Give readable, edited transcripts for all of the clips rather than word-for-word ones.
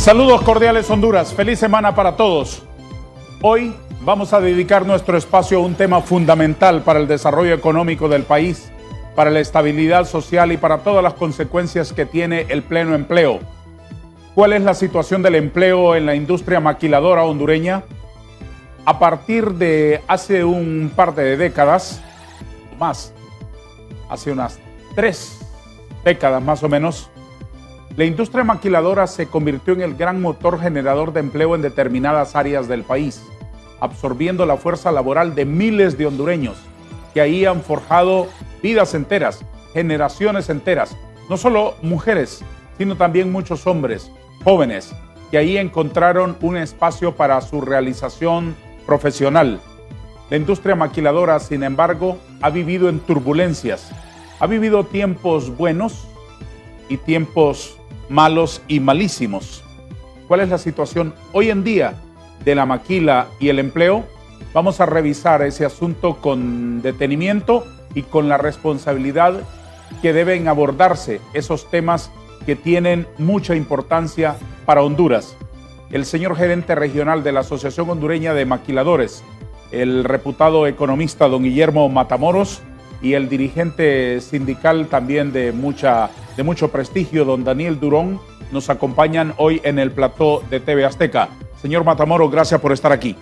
Saludos cordiales Honduras, feliz semana para todos. Hoy vamos a dedicar nuestro espacio a un tema fundamental para el desarrollo económico del país, para la estabilidad social y para todas las consecuencias que tiene el pleno empleo. ¿Cuál es la situación del empleo en la industria maquiladora hondureña? A partir de hace un par de décadas, más, hace unas 3 décadas más o menos, la industria maquiladora se convirtió en el gran motor generador de empleo en determinadas áreas del país, absorbiendo la fuerza laboral de miles de hondureños que ahí han forjado vidas enteras, generaciones enteras, no solo mujeres, sino también muchos hombres, jóvenes, que ahí encontraron un espacio para su realización profesional. La industria maquiladora, sin embargo, ha vivido en turbulencias, ha vivido tiempos buenos y tiempos malos y malísimos. ¿Cuál es la situación hoy en día de la maquila y el empleo? Vamos a revisar ese asunto con detenimiento y con la responsabilidad que deben abordarse esos temas que tienen mucha importancia para Honduras. El señor gerente regional de la Asociación Hondureña de Maquiladores, el reputado economista don Guillermo Matamoros, y el dirigente sindical también de mucho prestigio, don Daniel Durón, nos acompañan hoy en el plató de TV Azteca. Señor Matamoros, gracias por estar aquí.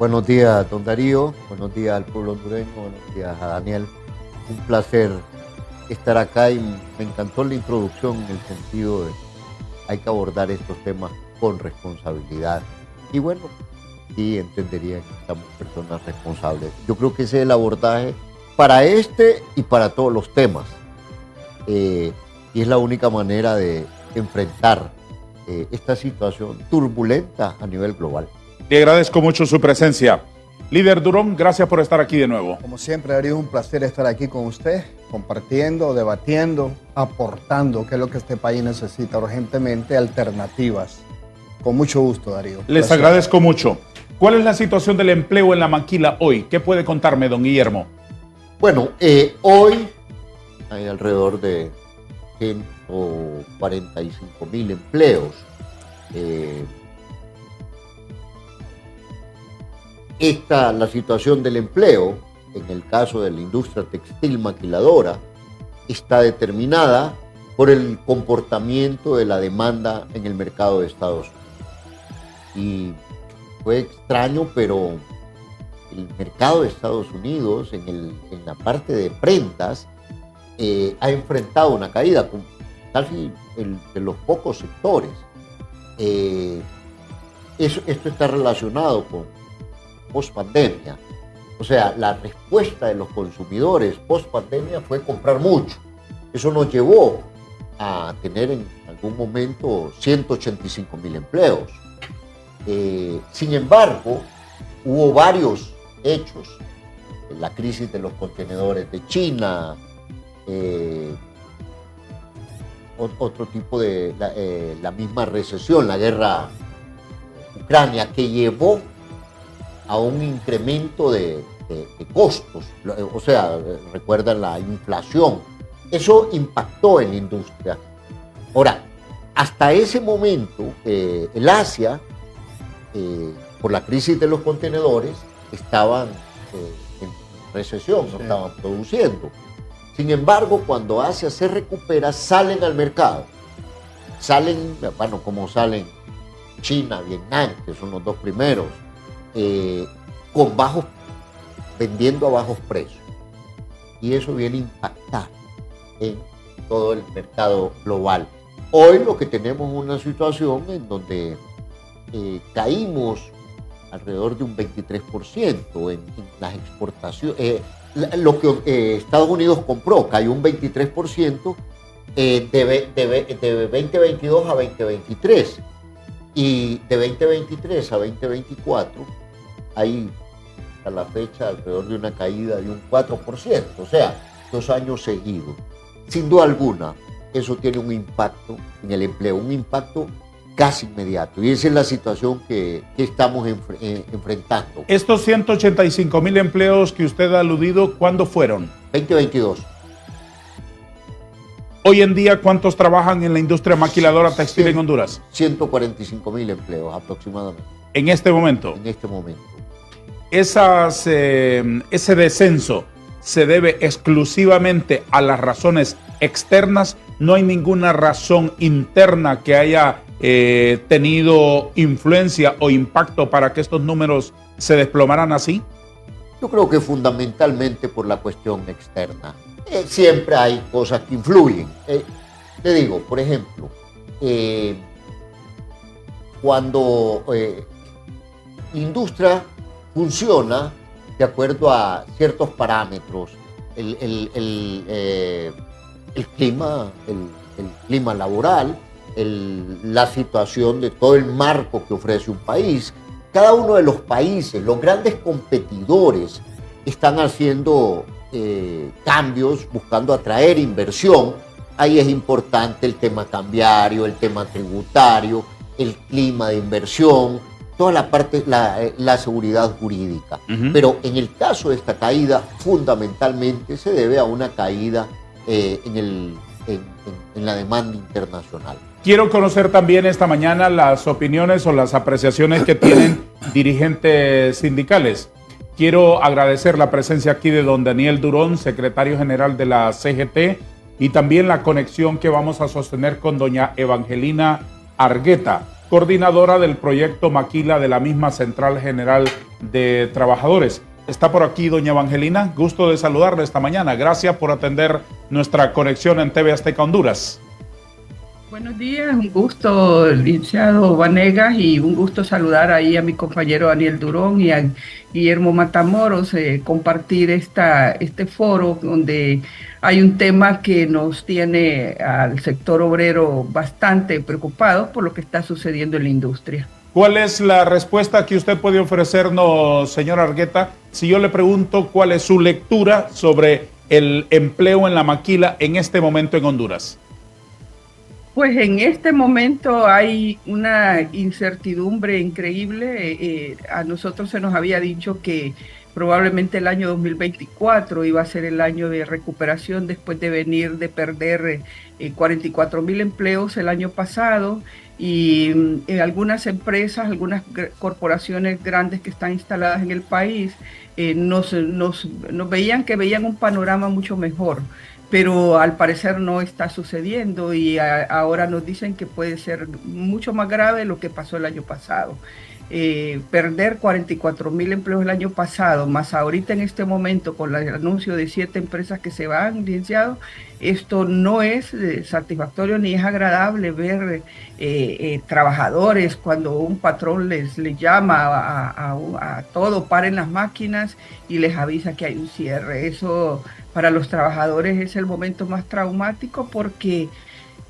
Buenos días, don Darío. Buenos días al pueblo hondureño. Buenos días a Daniel. Un placer estar acá y me encantó la introducción en el sentido de hay que abordar estos temas con responsabilidad. Y bueno, sí entendería que estamos personas responsables. Yo creo que ese es el abordaje para este y para todos los temas. Y es la única manera de enfrentar esta situación turbulenta a nivel global. Le agradezco mucho su presencia. Líder Durón, gracias por estar aquí de nuevo. Como siempre, Darío, un placer estar aquí con usted, compartiendo, debatiendo, aportando, que es lo que este país necesita urgentemente, alternativas. Con mucho gusto, Darío. Les agradezco mucho. ¿Cuál es la situación del empleo en la maquila hoy? ¿Qué puede contarme, don Guillermo? Bueno, hoy hay alrededor de 145,000 empleos. La situación del empleo, en el caso de la industria textil maquiladora, está determinada por el comportamiento de la demanda en el mercado de Estados Unidos. Y fue extraño, pero el mercado de Estados Unidos, en la parte de prendas, ha enfrentado una caída, casi de los pocos sectores. Esto está relacionado con post-pandemia. O sea, la respuesta de los consumidores post-pandemia fue comprar mucho. Eso nos llevó a tener en algún momento 185,000 empleos. Sin embargo, hubo varios hechos, la crisis de los contenedores de China, otro tipo de la misma recesión, la guerra Ucrania, que llevó a un incremento de costos, o sea, recuerdan la inflación. Eso impactó en la industria. Ahora, hasta ese momento, el Asia, por la crisis de los contenedores, estaban en recesión, no estaban produciendo. Sin embargo, cuando Asia se recupera, salen al mercado. Salen, bueno, como salen China, Vietnam, que son los dos primeros, vendiendo a bajos precios. Y eso viene a impactar en todo el mercado global. Hoy lo que tenemos es una situación en donde caímos alrededor de un 23% en las exportaciones. Lo que Estados Unidos compró cayó un 23% de 2022 a 2023. Y de 2023 a 2024 hay a la fecha alrededor de una caída de un 4%. O sea, 2 años seguidos. Sin duda alguna, eso tiene un impacto en el empleo, un impacto casi inmediato. Y esa es la situación que estamos enfrentando. Estos 185,000 empleos que usted ha aludido, ¿cuándo fueron? 2022. Hoy en día, ¿cuántos trabajan en la industria maquiladora textil en Honduras? 145.000 empleos aproximadamente. En este momento. En este momento. Ese descenso se debe exclusivamente a las razones externas. No hay ninguna razón interna que haya tenido influencia o impacto para que estos números se desplomaran así. Yo creo que fundamentalmente por la cuestión externa. Siempre hay cosas que influyen. Te digo, por ejemplo, cuando industria funciona de acuerdo a ciertos parámetros, el clima laboral, la situación de todo el marco que ofrece un país. Cada uno de los países, los grandes competidores, están haciendo cambios, buscando atraer inversión. Ahí es importante el tema cambiario, el tema tributario, el clima de inversión, toda la parte, la seguridad jurídica. Pero en el caso de esta caída, fundamentalmente se debe a una caída en la demanda internacional. Quiero conocer también esta mañana las opiniones o las apreciaciones que tienen dirigentes sindicales. Quiero agradecer la presencia aquí de don Daniel Durón, secretario general de la CGT, y también la conexión que vamos a sostener con doña Evangelina Argueta, coordinadora del proyecto Maquila de la misma Central General de Trabajadores. Está por aquí doña Evangelina, gusto de saludarle esta mañana. Gracias por atender nuestra conexión en TV Azteca Honduras. Buenos días, un gusto, licenciado Vanegas, y un gusto saludar ahí a mi compañero Daniel Durón y a Guillermo Matamoros, compartir este foro donde hay un tema que nos tiene al sector obrero bastante preocupado por lo que está sucediendo en la industria. ¿Cuál es la respuesta que usted puede ofrecernos, señora Argueta, si yo le pregunto cuál es su lectura sobre el empleo en la maquila en este momento en Honduras? Pues en este momento hay una incertidumbre increíble. A nosotros se nos había dicho que probablemente el año 2024 iba a ser el año de recuperación después de venir de perder 44.000 empleos el año pasado, y en algunas empresas, algunas corporaciones grandes que están instaladas en el país nos veían un panorama mucho mejor. Pero al parecer no está sucediendo, y ahora nos dicen que puede ser mucho más grave lo que pasó el año pasado. Perder 44.000 empleos el año pasado, más ahorita en este momento con el anuncio de 7 empresas que se van, licenciado, esto no es satisfactorio ni es agradable ver trabajadores cuando un patrón les llama a todo, paren las máquinas y les avisa que hay un cierre. Eso para los trabajadores es el momento más traumático, porque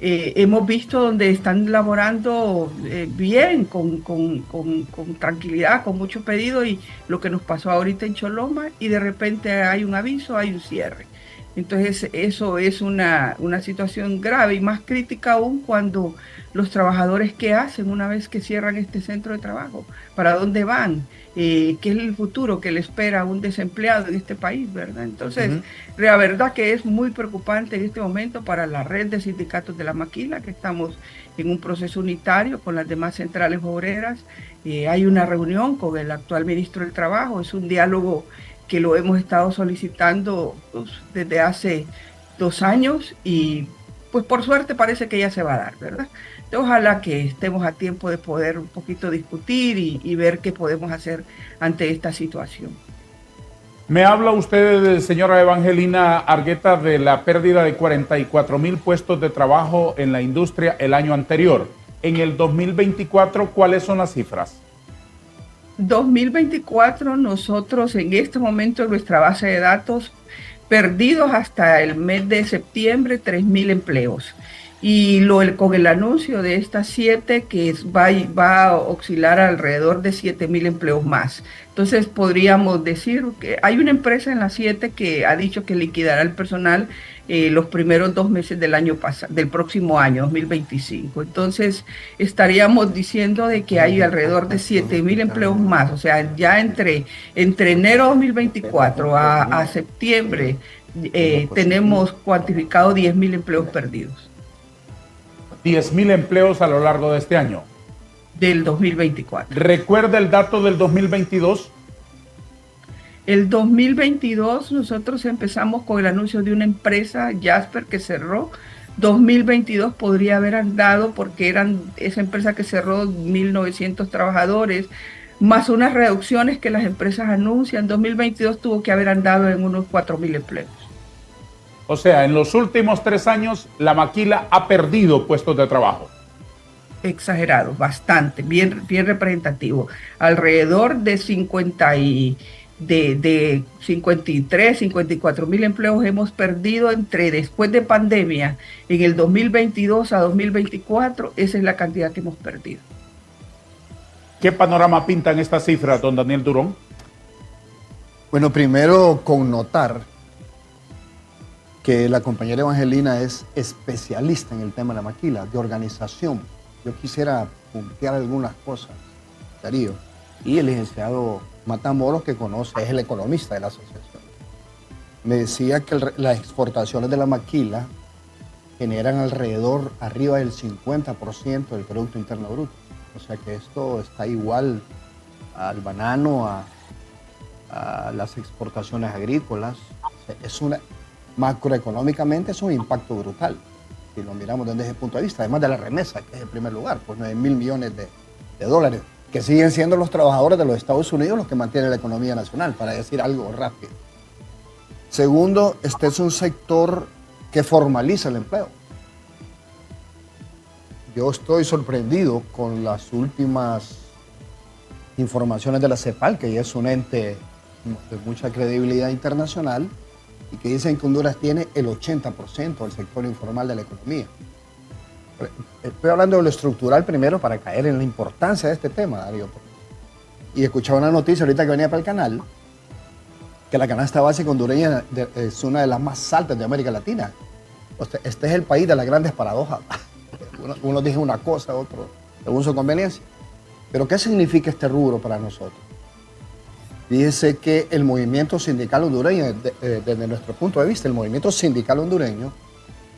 hemos visto donde están laborando bien, con tranquilidad, con mucho pedido, y lo que nos pasó ahorita en Choloma, y de repente hay un aviso, hay un cierre. Entonces eso es una situación grave, y más crítica aún cuando los trabajadores, ¿qué hacen una vez que cierran este centro de trabajo? ¿Para dónde van? ¿Qué es el futuro que le espera a un desempleado en este país, verdad? Entonces, la verdad que es muy preocupante en este momento para la red de sindicatos de la maquila, que estamos en un proceso unitario con las demás centrales obreras. Hay una reunión con el actual ministro del Trabajo, es un diálogo que lo hemos estado solicitando desde hace 2 años, y pues por suerte parece que ya se va a dar, ¿verdad? Entonces, ojalá que estemos a tiempo de poder un poquito discutir y ver qué podemos hacer ante esta situación. Me habla usted, señora Evangelina Argueta, de la pérdida de 44.000 puestos de trabajo en la industria el año anterior. En el 2024, ¿cuáles son las cifras? 2024, nosotros en este momento en nuestra base de datos, perdidos hasta el mes de septiembre, 3.000 empleos. Y con el anuncio de estas 7, que va a oscilar alrededor de 7.000 empleos más. Entonces podríamos decir que hay una empresa en las 7 que ha dicho que liquidará el personal los primeros 2 meses del próximo año, 2025. Entonces estaríamos diciendo de que hay alrededor de 7.000 empleos más. O sea, ya entre enero 2024 a septiembre tenemos cuantificado 10.000 empleos perdidos. 10.000 empleos a lo largo de este año. Del 2024. ¿Recuerda el dato del 2022? El 2022 nosotros empezamos con el anuncio de una empresa, Jasper, que cerró. 2022 podría haber andado porque esa empresa que cerró 1.900 trabajadores, más unas reducciones que las empresas anuncian. 2022 tuvo que haber andado en unos 4.000 empleos. O sea, en los últimos 3 años, la maquila ha perdido puestos de trabajo. Exagerado, bastante, bien representativo. Alrededor de 53, 54.000 empleos hemos perdido después de pandemia, en el 2022 a 2024, esa es la cantidad que hemos perdido. ¿Qué panorama pintan estas cifras, don Daniel Durón? Bueno, primero connotar que la compañera Evangelina es especialista en el tema de la maquila, de organización. Yo quisiera puntear algunas cosas, Darío, y el licenciado Matamoros, que conoce, es el economista de la asociación. Me decía que las exportaciones de la maquila generan arriba del 50% del Producto Interno Bruto. O sea que esto está igual al banano, a las exportaciones agrícolas. Macroeconómicamente es un impacto brutal, si lo miramos desde ese punto de vista, además de la remesa, que es el primer lugar, pues 9.000 millones de dólares, que siguen siendo los trabajadores de los Estados Unidos los que mantienen la economía nacional, para decir algo rápido. Segundo, este es un sector que formaliza el empleo. Yo estoy sorprendido con las últimas informaciones de la CEPAL, que ya es un ente de mucha credibilidad internacional, y que dicen que Honduras tiene el 80% del sector informal de la economía. Estoy hablando de lo estructural primero para caer en la importancia de este tema, Darío. Y escuchaba una noticia ahorita que venía para el canal, que la canasta básica hondureña es una de las más altas de América Latina. O sea, este es el país de las grandes paradojas. Uno dice una cosa, otro según su conveniencia. Pero ¿qué significa este rubro para nosotros? Dice que el movimiento sindical hondureño, desde nuestro punto de vista, el movimiento sindical hondureño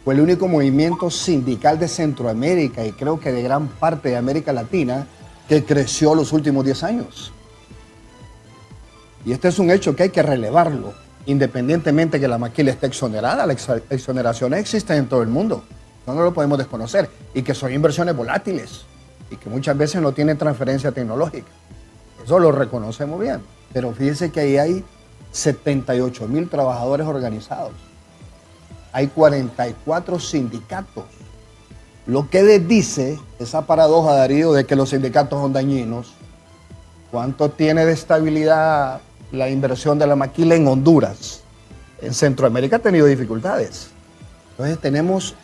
fue el único movimiento sindical de Centroamérica y creo que de gran parte de América Latina que creció los últimos 10 años. Y este es un hecho que hay que relevarlo, independientemente que la maquila esté exonerada. Las exoneraciones existen en todo el mundo, no lo podemos desconocer, y que son inversiones volátiles y que muchas veces no tienen transferencia tecnológica. Eso lo reconocemos bien. Pero fíjense que ahí hay 78.000 trabajadores organizados. Hay 44 sindicatos. Lo que desdice esa paradoja, Darío, de que los sindicatos son dañinos. ¿Cuánto tiene de estabilidad la inversión de la maquila en Honduras? En Centroamérica ha tenido dificultades. Entonces tenemos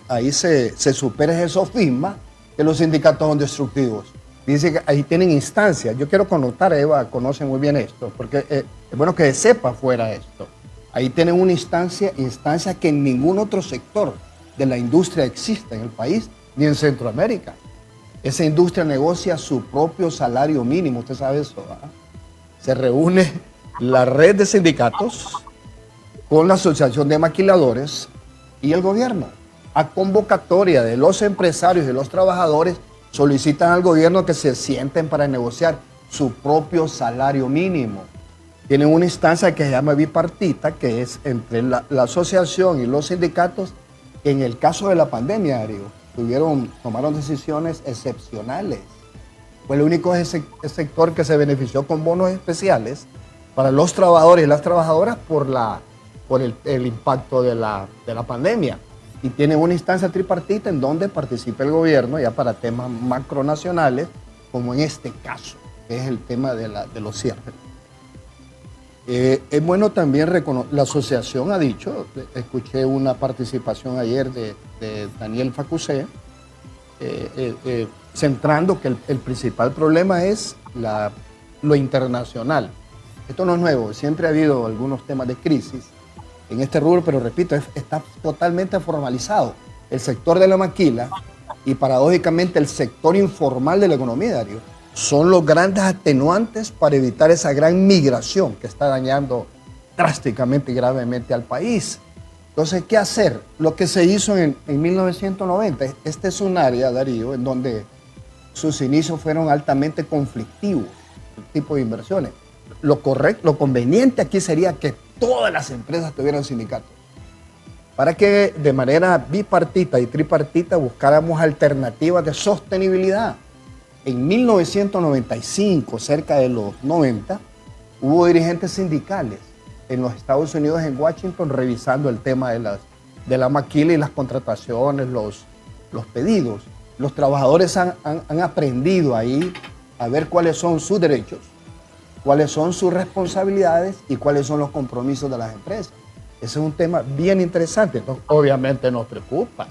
ahí se supera ese sofisma que los sindicatos son destructivos. Dice que ahí tienen instancias. Yo quiero connotar, Eva conoce muy bien esto, porque es bueno que sepa fuera esto. Ahí tienen una instancia que en ningún otro sector de la industria existe en el país, ni en Centroamérica. Esa industria negocia su propio salario mínimo, usted sabe eso, ¿verdad? Se reúne la red de sindicatos con la asociación de maquiladores y el gobierno. A convocatoria de los empresarios y los trabajadores, solicitan al gobierno que se sienten para negociar su propio salario mínimo. Tienen una instancia que se llama bipartita, que es entre la asociación y los sindicatos. En el caso de la pandemia, Darío, tomaron decisiones excepcionales. Fue el único sector que se benefició con bonos especiales para los trabajadores y las trabajadoras por el impacto de la pandemia. Y tiene una instancia tripartita en donde participa el gobierno ya para temas macronacionales, como en este caso, que es el tema de los cierres. Es bueno también reconocer, la asociación ha dicho, escuché una participación ayer de Daniel Facusé, centrando que el principal problema es lo internacional. Esto no es nuevo, siempre ha habido algunos temas de crisis en este rubro, pero repito, está totalmente formalizado el sector de la maquila y paradójicamente el sector informal de la economía, Darío, son los grandes atenuantes para evitar esa gran migración que está dañando drásticamente y gravemente al país. Entonces, ¿qué hacer? Lo que se hizo en 1990. Este es un área, Darío, en donde sus inicios fueron altamente conflictivos, el tipo de inversiones. Lo correcto, lo conveniente aquí sería que todas las empresas tuvieran sindicatos, para que de manera bipartita y tripartita buscáramos alternativas de sostenibilidad. En 1995, cerca de los 90, hubo dirigentes sindicales en los Estados Unidos, en Washington, revisando el tema de la maquila y las contrataciones, los pedidos. Los trabajadores han aprendido ahí a ver cuáles son sus derechos, cuáles son sus responsabilidades y cuáles son los compromisos de las empresas. Ese es un tema bien interesante. Entonces, obviamente nos preocupa.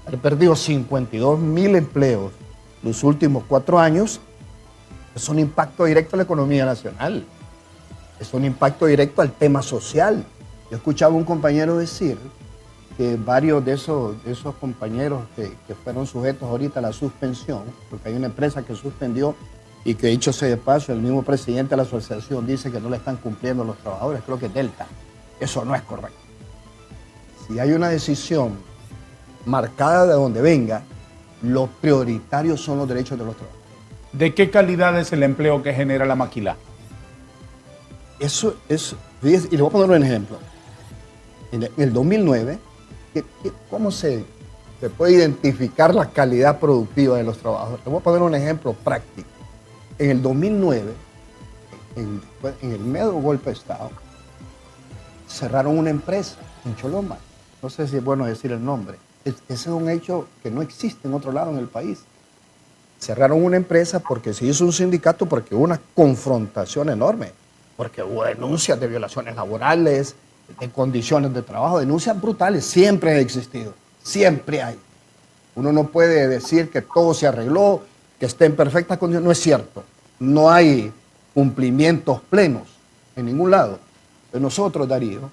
Haber perdido 52,000 empleos los últimos 4 años es un impacto directo a la economía nacional. Es un impacto directo al tema social. Yo escuchaba a un compañero decir que varios de esos compañeros que fueron sujetos ahorita a la suspensión, porque hay una empresa que suspendió y que, dicho sea de paso, el mismo presidente de la asociación dice que no le están cumpliendo los trabajadores, creo que es Delta. Eso no es correcto. Si hay una decisión marcada de donde venga, lo prioritario son los derechos de los trabajadores. ¿De qué calidad es el empleo que genera la maquila? Eso es, y le voy a poner un ejemplo. En el 2009, ¿cómo se puede identificar la calidad productiva de los trabajadores? Le voy a poner un ejemplo práctico. En el 2009, en el medio golpe de Estado, cerraron una empresa en Choloma. No sé si es bueno decir el nombre. Ese es un hecho que no existe en otro lado en el país. Cerraron una empresa porque se hizo un sindicato, porque hubo una confrontación enorme, porque hubo denuncias de violaciones laborales, de condiciones de trabajo, denuncias brutales. Siempre ha existido, siempre hay. Uno no puede decir que todo se arregló, que esté en perfectas condiciones. No es cierto. No hay cumplimientos plenos en ningún lado. Pero nosotros, Darío,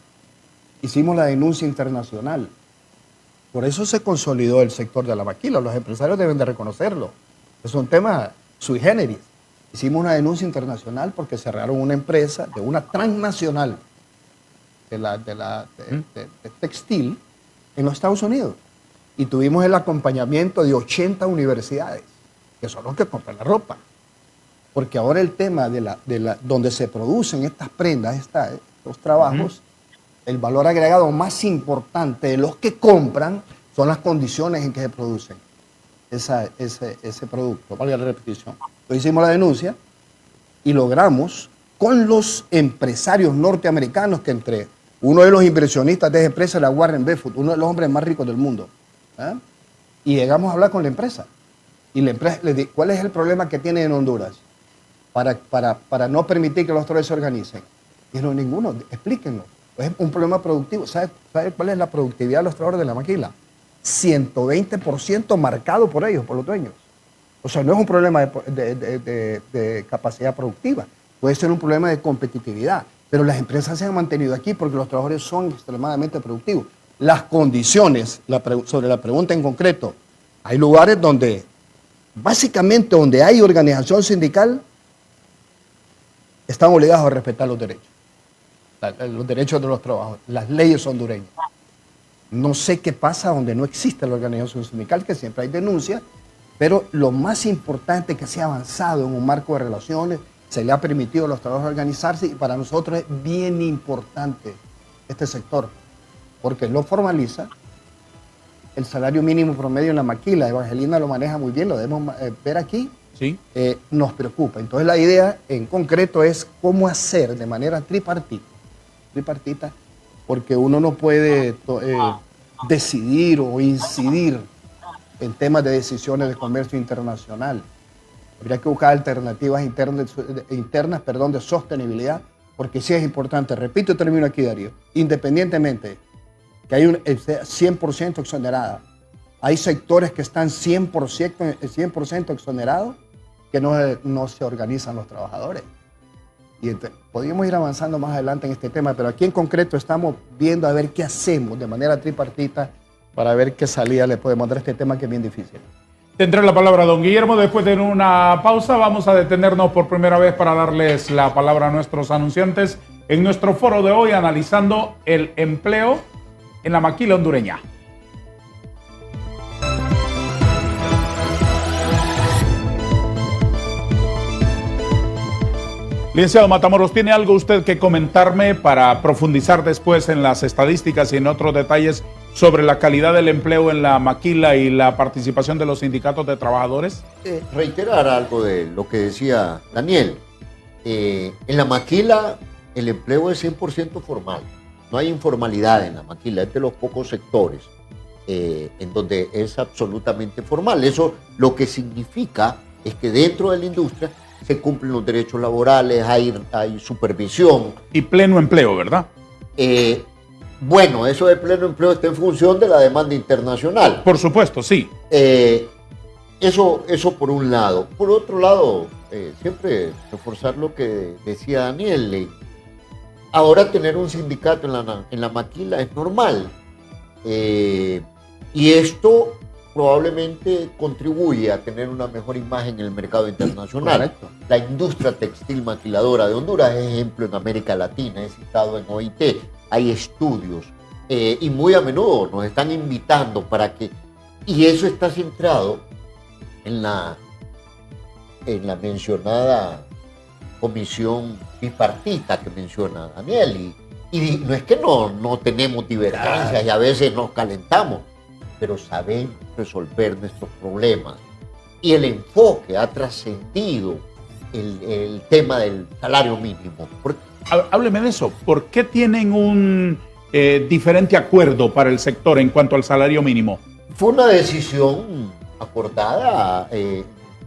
hicimos la denuncia internacional. Por eso se consolidó el sector de la maquila. Los empresarios deben de reconocerlo. Es un tema sui generis. Hicimos una denuncia internacional porque cerraron una empresa de una transnacional de textil en los Estados Unidos. Y tuvimos el acompañamiento de 80 universidades, que son los que compran la ropa. Porque ahora el tema donde se producen estas prendas, estos trabajos, el valor agregado más importante de los que compran son las condiciones en que se producen ese producto, valga la repetición. Entonces hicimos la denuncia y logramos con los empresarios norteamericanos, que entre uno de los inversionistas de esa empresa era Warren Buffett, uno de los hombres más ricos del mundo. Y llegamos a hablar con la empresa. Y la empresa le dijo, ¿cuál es el problema que tiene en Honduras para no permitir que los trabajadores se organicen? Dijeron, ninguno, explíquenos. Es un problema productivo. ¿Sabe cuál es la productividad de los trabajadores de la maquila? 120% marcado por ellos, por los dueños. O sea, no es un problema de capacidad productiva. Puede ser un problema de competitividad. Pero las empresas se han mantenido aquí porque los trabajadores son extremadamente productivos. Las condiciones, sobre la pregunta en concreto, hay lugares donde, básicamente donde hay organización sindical, están obligados a respetar los derechos de los trabajadores, las leyes hondureñas. No sé qué pasa donde no existe la organización sindical, que siempre hay denuncias, pero lo más importante es que se ha avanzado en un marco de relaciones, se le ha permitido a los trabajadores organizarse, y para nosotros es bien importante este sector, porque lo formaliza. El salario mínimo promedio en la maquila, Evangelina lo maneja muy bien, lo debemos ver aquí. Sí. Nos preocupa. Entonces la idea en concreto es cómo hacer de manera tripartita, porque uno no puede decidir o incidir en temas de decisiones de comercio internacional. Habría que buscar alternativas internas de sostenibilidad, porque sí es importante. Repito y termino aquí, Darío. Independientemente que hay 100% exonerada, hay sectores que están 100% exonerados, que no se organizan los trabajadores. Y podríamos ir avanzando más adelante en este tema, pero aquí en concreto estamos viendo a ver qué hacemos de manera tripartita para ver qué salida le podemos dar a este tema, que es bien difícil. Tendré la palabra don Guillermo. Después de una pausa vamos a detenernos por primera vez para darles la palabra a nuestros anunciantes. en nuestro foro de hoy analizando el empleo en la maquila hondureña. Licenciado Matamoros, ¿tiene algo usted que comentarme para profundizar después en las estadísticas y en otros detalles sobre la calidad del empleo en la maquila y la participación de los sindicatos de trabajadores? Reiterar algo de lo que decía Daniel. En la maquila el empleo es 100% formal. No hay informalidad en la maquila, es de los pocos sectores en donde es absolutamente formal. Eso lo que significa es que dentro de la industria se cumplen los derechos laborales, hay supervisión. Y pleno empleo, ¿verdad? Bueno, eso de pleno empleo está en función de la demanda internacional. Por supuesto, sí. Eso por un lado. Por otro lado, siempre reforzar lo que decía Daniel. Ahora tener un sindicato en la maquila es normal. Y esto probablemente contribuye a tener una mejor imagen en el mercado internacional. Correcto. La industria textil maquiladora de Honduras es ejemplo en América Latina, es citado en OIT, hay estudios y muy a menudo nos están invitando para que, y eso está centrado en la mencionada comisión bipartita que menciona Daniel, y no es que no tenemos divergencias y a veces nos calentamos, pero sabemos resolver nuestros problemas. Y el enfoque ha trascendido el tema del salario mínimo. Hábleme de eso. ¿Por qué tienen un diferente acuerdo para el sector en cuanto al salario mínimo? Fue una decisión acordada,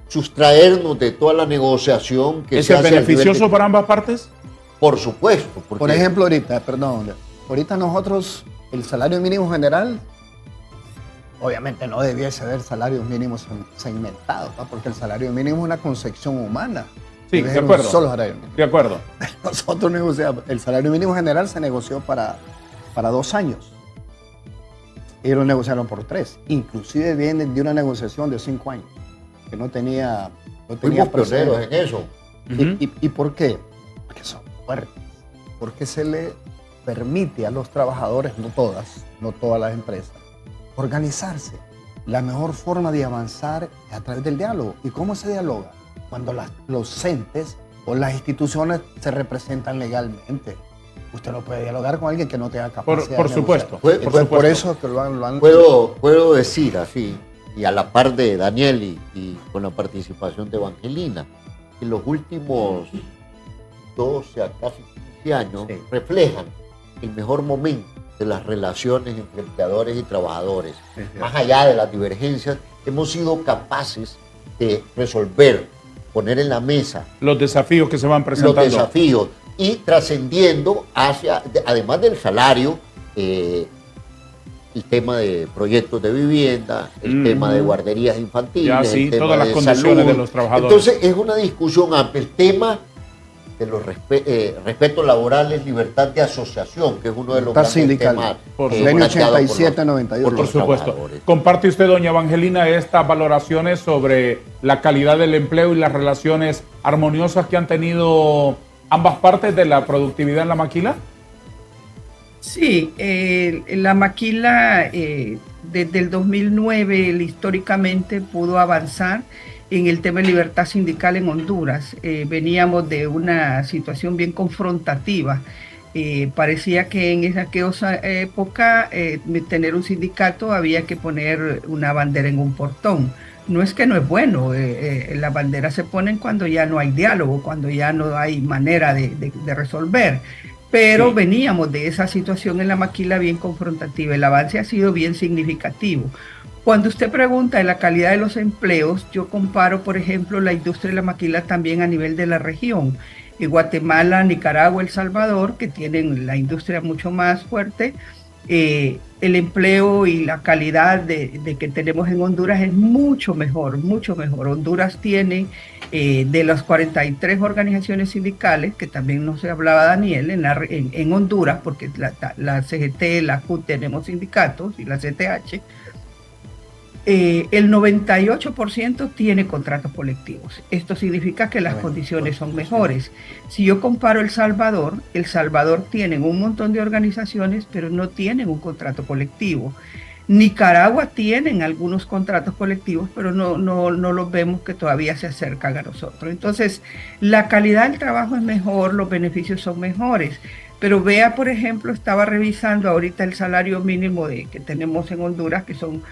sustraernos de toda la negociación que ¿Es se hace beneficioso para ambas partes? Por supuesto. Por ejemplo, ahorita nosotros, el salario mínimo general, obviamente no debiese haber salarios mínimos segmentados, ¿no? Porque el salario mínimo es una concepción humana. Sí, Debe de ser acuerdo. un solo salario mínimo. De acuerdo. Nosotros negociamos, el salario mínimo general se negoció para 2 años. Ellos lo negociaron por 3. Inclusive vienen de una negociación de 5 años, que no tenía Fuimos pioneros precedente. en eso. ¿Y por qué? Porque son fuertes. Porque se le permite a los trabajadores, no todas las empresas, organizarse. La mejor forma de avanzar es a través del diálogo. ¿Y cómo se dialoga? Cuando los entes o las instituciones se representan legalmente. Usted no puede dialogar con alguien que no tenga capacidad. Por de supuesto. negociar. Entonces, Por por supuesto. eso que lo han Puedo decir así, y a la par de Daniel y con la participación de Evangelina, que los últimos 12 a casi 15 años Sí. reflejan el mejor momento de las relaciones entre empleadores y trabajadores. Sí, sí. Más allá de las divergencias, hemos sido capaces de resolver, poner en la mesa Los desafíos que se van los presentando. desafíos y trascendiendo hacia, además del salario, el tema de proyectos de vivienda, el tema de guarderías infantiles, Ya, sí, el tema todas las de condiciones salud. de los trabajadores. Entonces es una discusión amplia. El tema de los respetos laborales, libertad de asociación, que es uno de los Libertad grandes sindical. temas Por Convenio planteados 87-92. por Por los supuesto. trabajadores. ¿Comparte usted, doña Evangelina, estas valoraciones sobre la calidad del empleo y las relaciones armoniosas que han tenido ambas partes de la productividad en la maquila? Sí, la maquila desde el 2009 históricamente pudo avanzar en el tema de libertad sindical en Honduras. Veníamos de una situación bien confrontativa. Parecía que en aquella época tener un sindicato había que poner una bandera en un portón. No es que no es bueno, las banderas se ponen cuando ya no hay diálogo, cuando ya no hay manera de resolver. Pero Sí. veníamos de esa situación en la maquila bien confrontativa. El avance ha sido bien significativo. Cuando usted pregunta de la calidad de los empleos, yo comparo, por ejemplo, la industria de la maquila también a nivel de la región. En Guatemala, Nicaragua, El Salvador, que tienen la industria mucho más fuerte, el empleo y la calidad de que tenemos en Honduras es mucho mejor, mucho mejor. Honduras tiene de las 43 organizaciones sindicales, que también no se hablaba Daniel, en Honduras, porque la CGT, la CUT tenemos sindicatos y la CTH, el 98% tiene contratos colectivos. Esto significa que las condiciones son mejores. Si yo comparo El Salvador tiene un montón de organizaciones, pero no tienen un contrato colectivo. Nicaragua tienen algunos contratos colectivos, pero no los vemos que todavía se acercan a nosotros. Entonces, la calidad del trabajo es mejor, los beneficios son mejores. Pero vea, por ejemplo, estaba revisando ahorita el salario mínimo que tenemos en Honduras, que son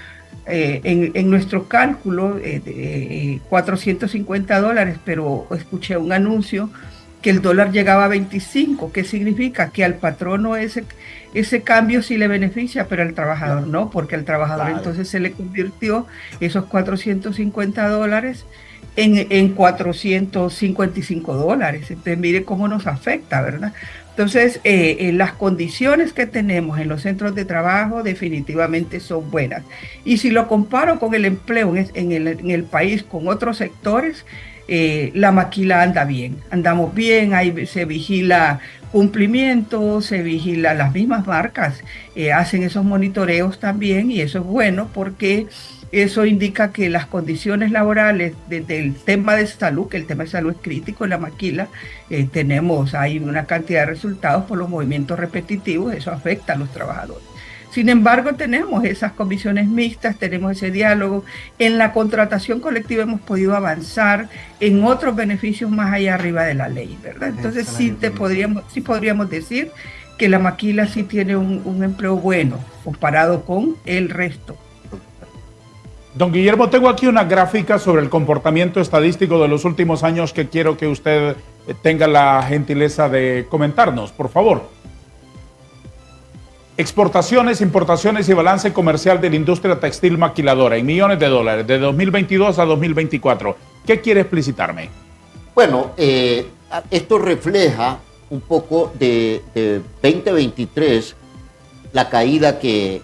en nuestro cálculo $450, pero escuché un anuncio que el dólar llegaba a 25. ¿Qué significa? Que al patrono ese cambio sí le beneficia, pero al trabajador no, porque al trabajador entonces se le convirtió esos $450 en $455. Entonces mire cómo nos afecta, ¿verdad? Entonces, las condiciones que tenemos en los centros de trabajo definitivamente son buenas. Y si lo comparo con el empleo en el país, con otros sectores, la maquila anda bien. Andamos bien, se vigila cumplimiento, se vigila, las mismas marcas hacen esos monitoreos también, y eso es bueno porque eso indica que las condiciones laborales desde el tema de salud, que el tema de salud es crítico en la maquila, hay una cantidad de resultados por los movimientos repetitivos, eso afecta a los trabajadores. Sin embargo, tenemos esas comisiones mixtas, tenemos ese diálogo. En la contratación colectiva hemos podido avanzar en otros beneficios más allá arriba de la ley, ¿verdad? Entonces sí podríamos decir que la maquila sí tiene un empleo bueno comparado con el resto. Don Guillermo, tengo aquí una gráfica sobre el comportamiento estadístico de los últimos años que quiero que usted tenga la gentileza de comentarnos, por favor. Exportaciones, importaciones y balance comercial de la industria textil maquiladora en millones de dólares de 2022 a 2024. ¿Qué quiere explicitarme? Bueno, esto refleja un poco de 2023, la caída de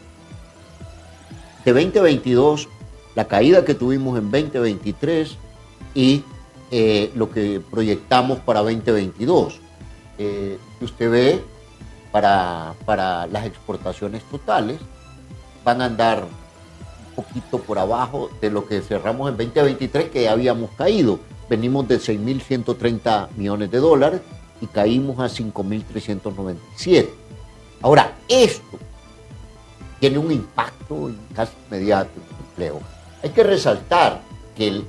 2022, la caída que tuvimos en 2023 y lo que proyectamos para 2022. Usted ve, para las exportaciones totales van a andar un poquito por abajo de lo que cerramos en 2023, que ya habíamos caído. Venimos de 6.130 millones de dólares y caímos a 5.397. Ahora, esto tiene un impacto casi inmediato en el empleo. Hay que resaltar que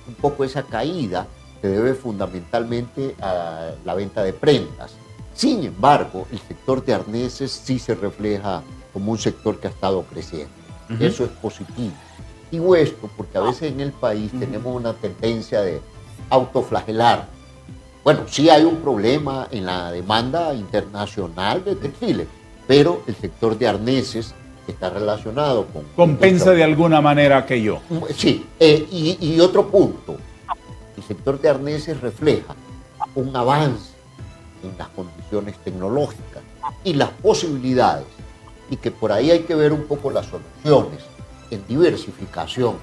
un poco esa caída se debe fundamentalmente a la venta de prendas. Sin embargo, el sector de arneses sí se refleja como un sector que ha estado creciendo. Eso es positivo. Digo esto porque a veces en el país tenemos una tendencia de autoflagelar. Bueno, sí hay un problema en la demanda internacional de textiles, pero el sector de arneses está relacionado con... Compensa de alguna manera aquello. Sí, y otro punto. El sector de arneses refleja un avance en las condiciones tecnológicas y las posibilidades, y que por ahí hay que ver un poco las soluciones en diversificación.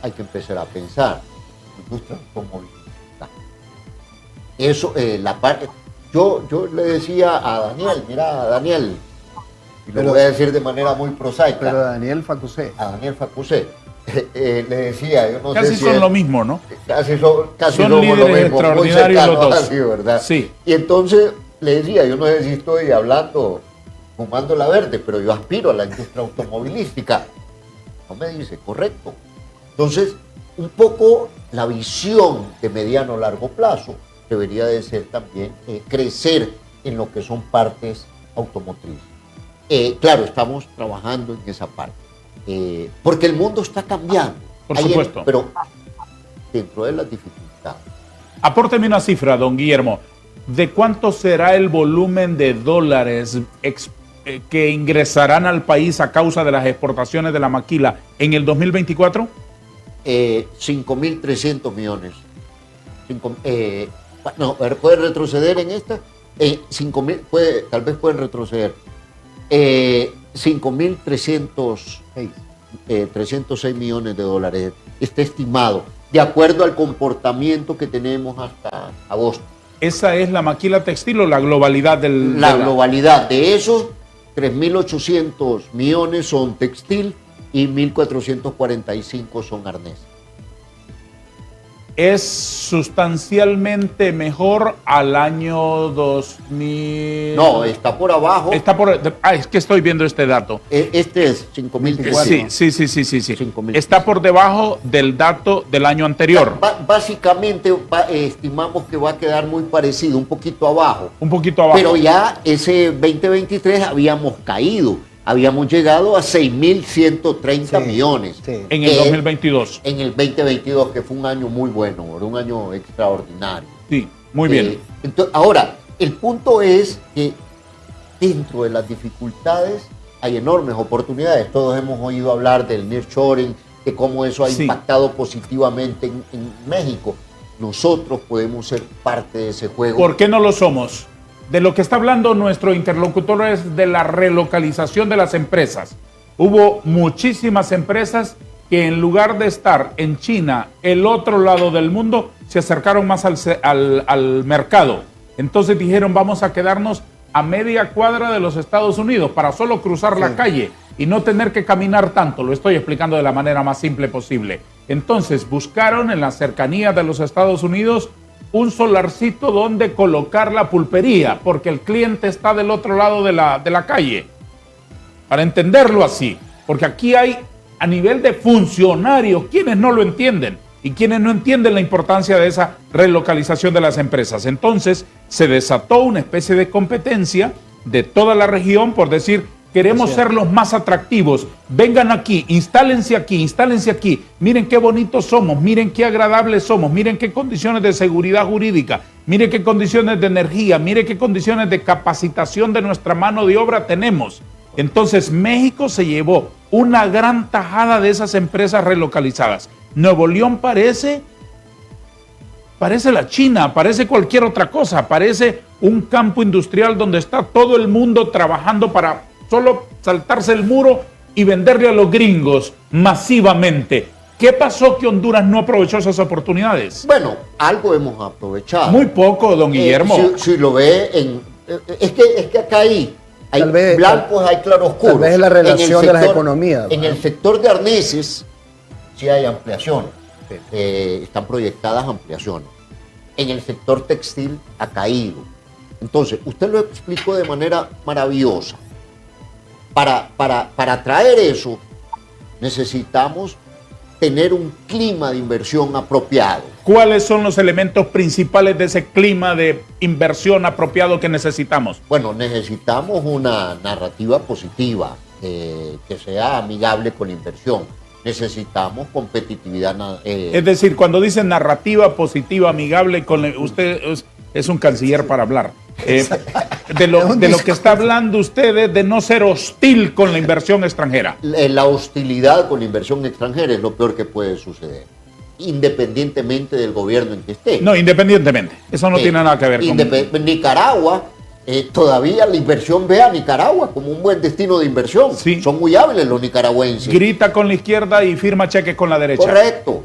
Hay que empezar a pensar en industria automovilística. Eso, la parte... Yo le decía a Daniel, mira, Daniel, y lo voy a decir de manera muy prosaica. Pero Daniel Facusé. A Daniel Facusé. Le decía, yo no casi sé si son lo mismo, ¿no? Casi somos líderes lo mismo, extraordinarios los dos. Así, ¿verdad? Sí. Y entonces le decía, yo no sé si estoy hablando, fumando la verde, pero yo aspiro a la industria automovilística. No me dice, correcto. Entonces, un poco la visión de mediano a largo plazo debería de ser también crecer en lo que son partes automotrices. Claro, estamos trabajando en esa parte. Porque el mundo está cambiando. Por supuesto. Pero dentro de las dificultades. Apórteme una cifra, don Guillermo. ¿De cuánto será el volumen de dólares que ingresarán al país a causa de las exportaciones de la maquila en el 2024? 5.300 millones. ¿Puede retroceder en esta? 5.000, tal vez pueden retroceder. 5.306 millones de dólares está estimado, de acuerdo al comportamiento que tenemos hasta agosto. ¿Esa es la maquila textil o la globalidad globalidad de esos 3.800 millones son textil y 1.445 son arnés. Es sustancialmente mejor al año 2000. No, está por abajo. Es que estoy viendo este dato. Este es 5.000. Sí. 5.000. Está por debajo del dato del año anterior. Básicamente estimamos que va a quedar muy parecido, un poquito abajo. Un poquito abajo. Pero ya ese 2023 habíamos caído. Habíamos llegado a 6.130 millones. Sí. En el 2022. En el 2022, que fue un año muy bueno, un año extraordinario. Sí, muy bien. Entonces, ahora, el punto es que dentro de las dificultades hay enormes oportunidades. Todos hemos oído hablar del nearshoring, de cómo eso ha impactado positivamente en México. Nosotros podemos ser parte de ese juego. ¿Por qué no lo somos? De lo que está hablando nuestro interlocutor es de la relocalización de las empresas. Hubo muchísimas empresas que en lugar de estar en China, el otro lado del mundo, se acercaron más al mercado. Entonces dijeron, vamos a quedarnos a media cuadra de los Estados Unidos para solo cruzar la calle y no tener que caminar tanto. Lo estoy explicando de la manera más simple posible. Entonces buscaron en las cercanías de los Estados Unidos un solarcito donde colocar la pulpería, porque el cliente está del otro lado de la calle. Para entenderlo así, porque aquí hay a nivel de funcionarios quienes no lo entienden y quienes no entienden la importancia de esa relocalización de las empresas. Entonces se desató una especie de competencia de toda la región por decir, queremos ser los más atractivos, vengan aquí, instálense aquí, miren qué bonitos somos, miren qué agradables somos, miren qué condiciones de seguridad jurídica, miren qué condiciones de energía, miren qué condiciones de capacitación de nuestra mano de obra tenemos. Entonces México se llevó una gran tajada de esas empresas relocalizadas. Nuevo León parece la China, parece cualquier otra cosa, parece un campo industrial donde está todo el mundo trabajando para solo saltarse el muro y venderle a los gringos masivamente. ¿Qué pasó que Honduras no aprovechó esas oportunidades? Bueno, algo hemos aprovechado. Muy poco, don Guillermo. Si lo ve es que acá hay vez, blancos, hay claroscuros. Tal vez es la relación de las economías. En el sector de arneses sí hay ampliaciones. Están proyectadas ampliaciones. En el sector textil ha caído. Entonces, usted lo explicó de manera maravillosa. Para traer eso, necesitamos tener un clima de inversión apropiado. ¿Cuáles son los elementos principales de ese clima de inversión apropiado que necesitamos? Bueno, necesitamos una narrativa positiva que sea amigable con la inversión. Necesitamos competitividad. Es decir, cuando dicen narrativa positiva, amigable, usted es un canciller para hablar. De lo que está hablando usted es de no ser hostil con la inversión extranjera. La hostilidad con la inversión extranjera es lo peor que puede suceder, independientemente del gobierno en que esté. No, independientemente. Eso no tiene nada que ver con... Nicaragua, todavía la inversión ve a Nicaragua como un buen destino de inversión. Sí. Son muy hábiles los nicaragüenses. Grita con la izquierda y firma cheques con la derecha. Correcto.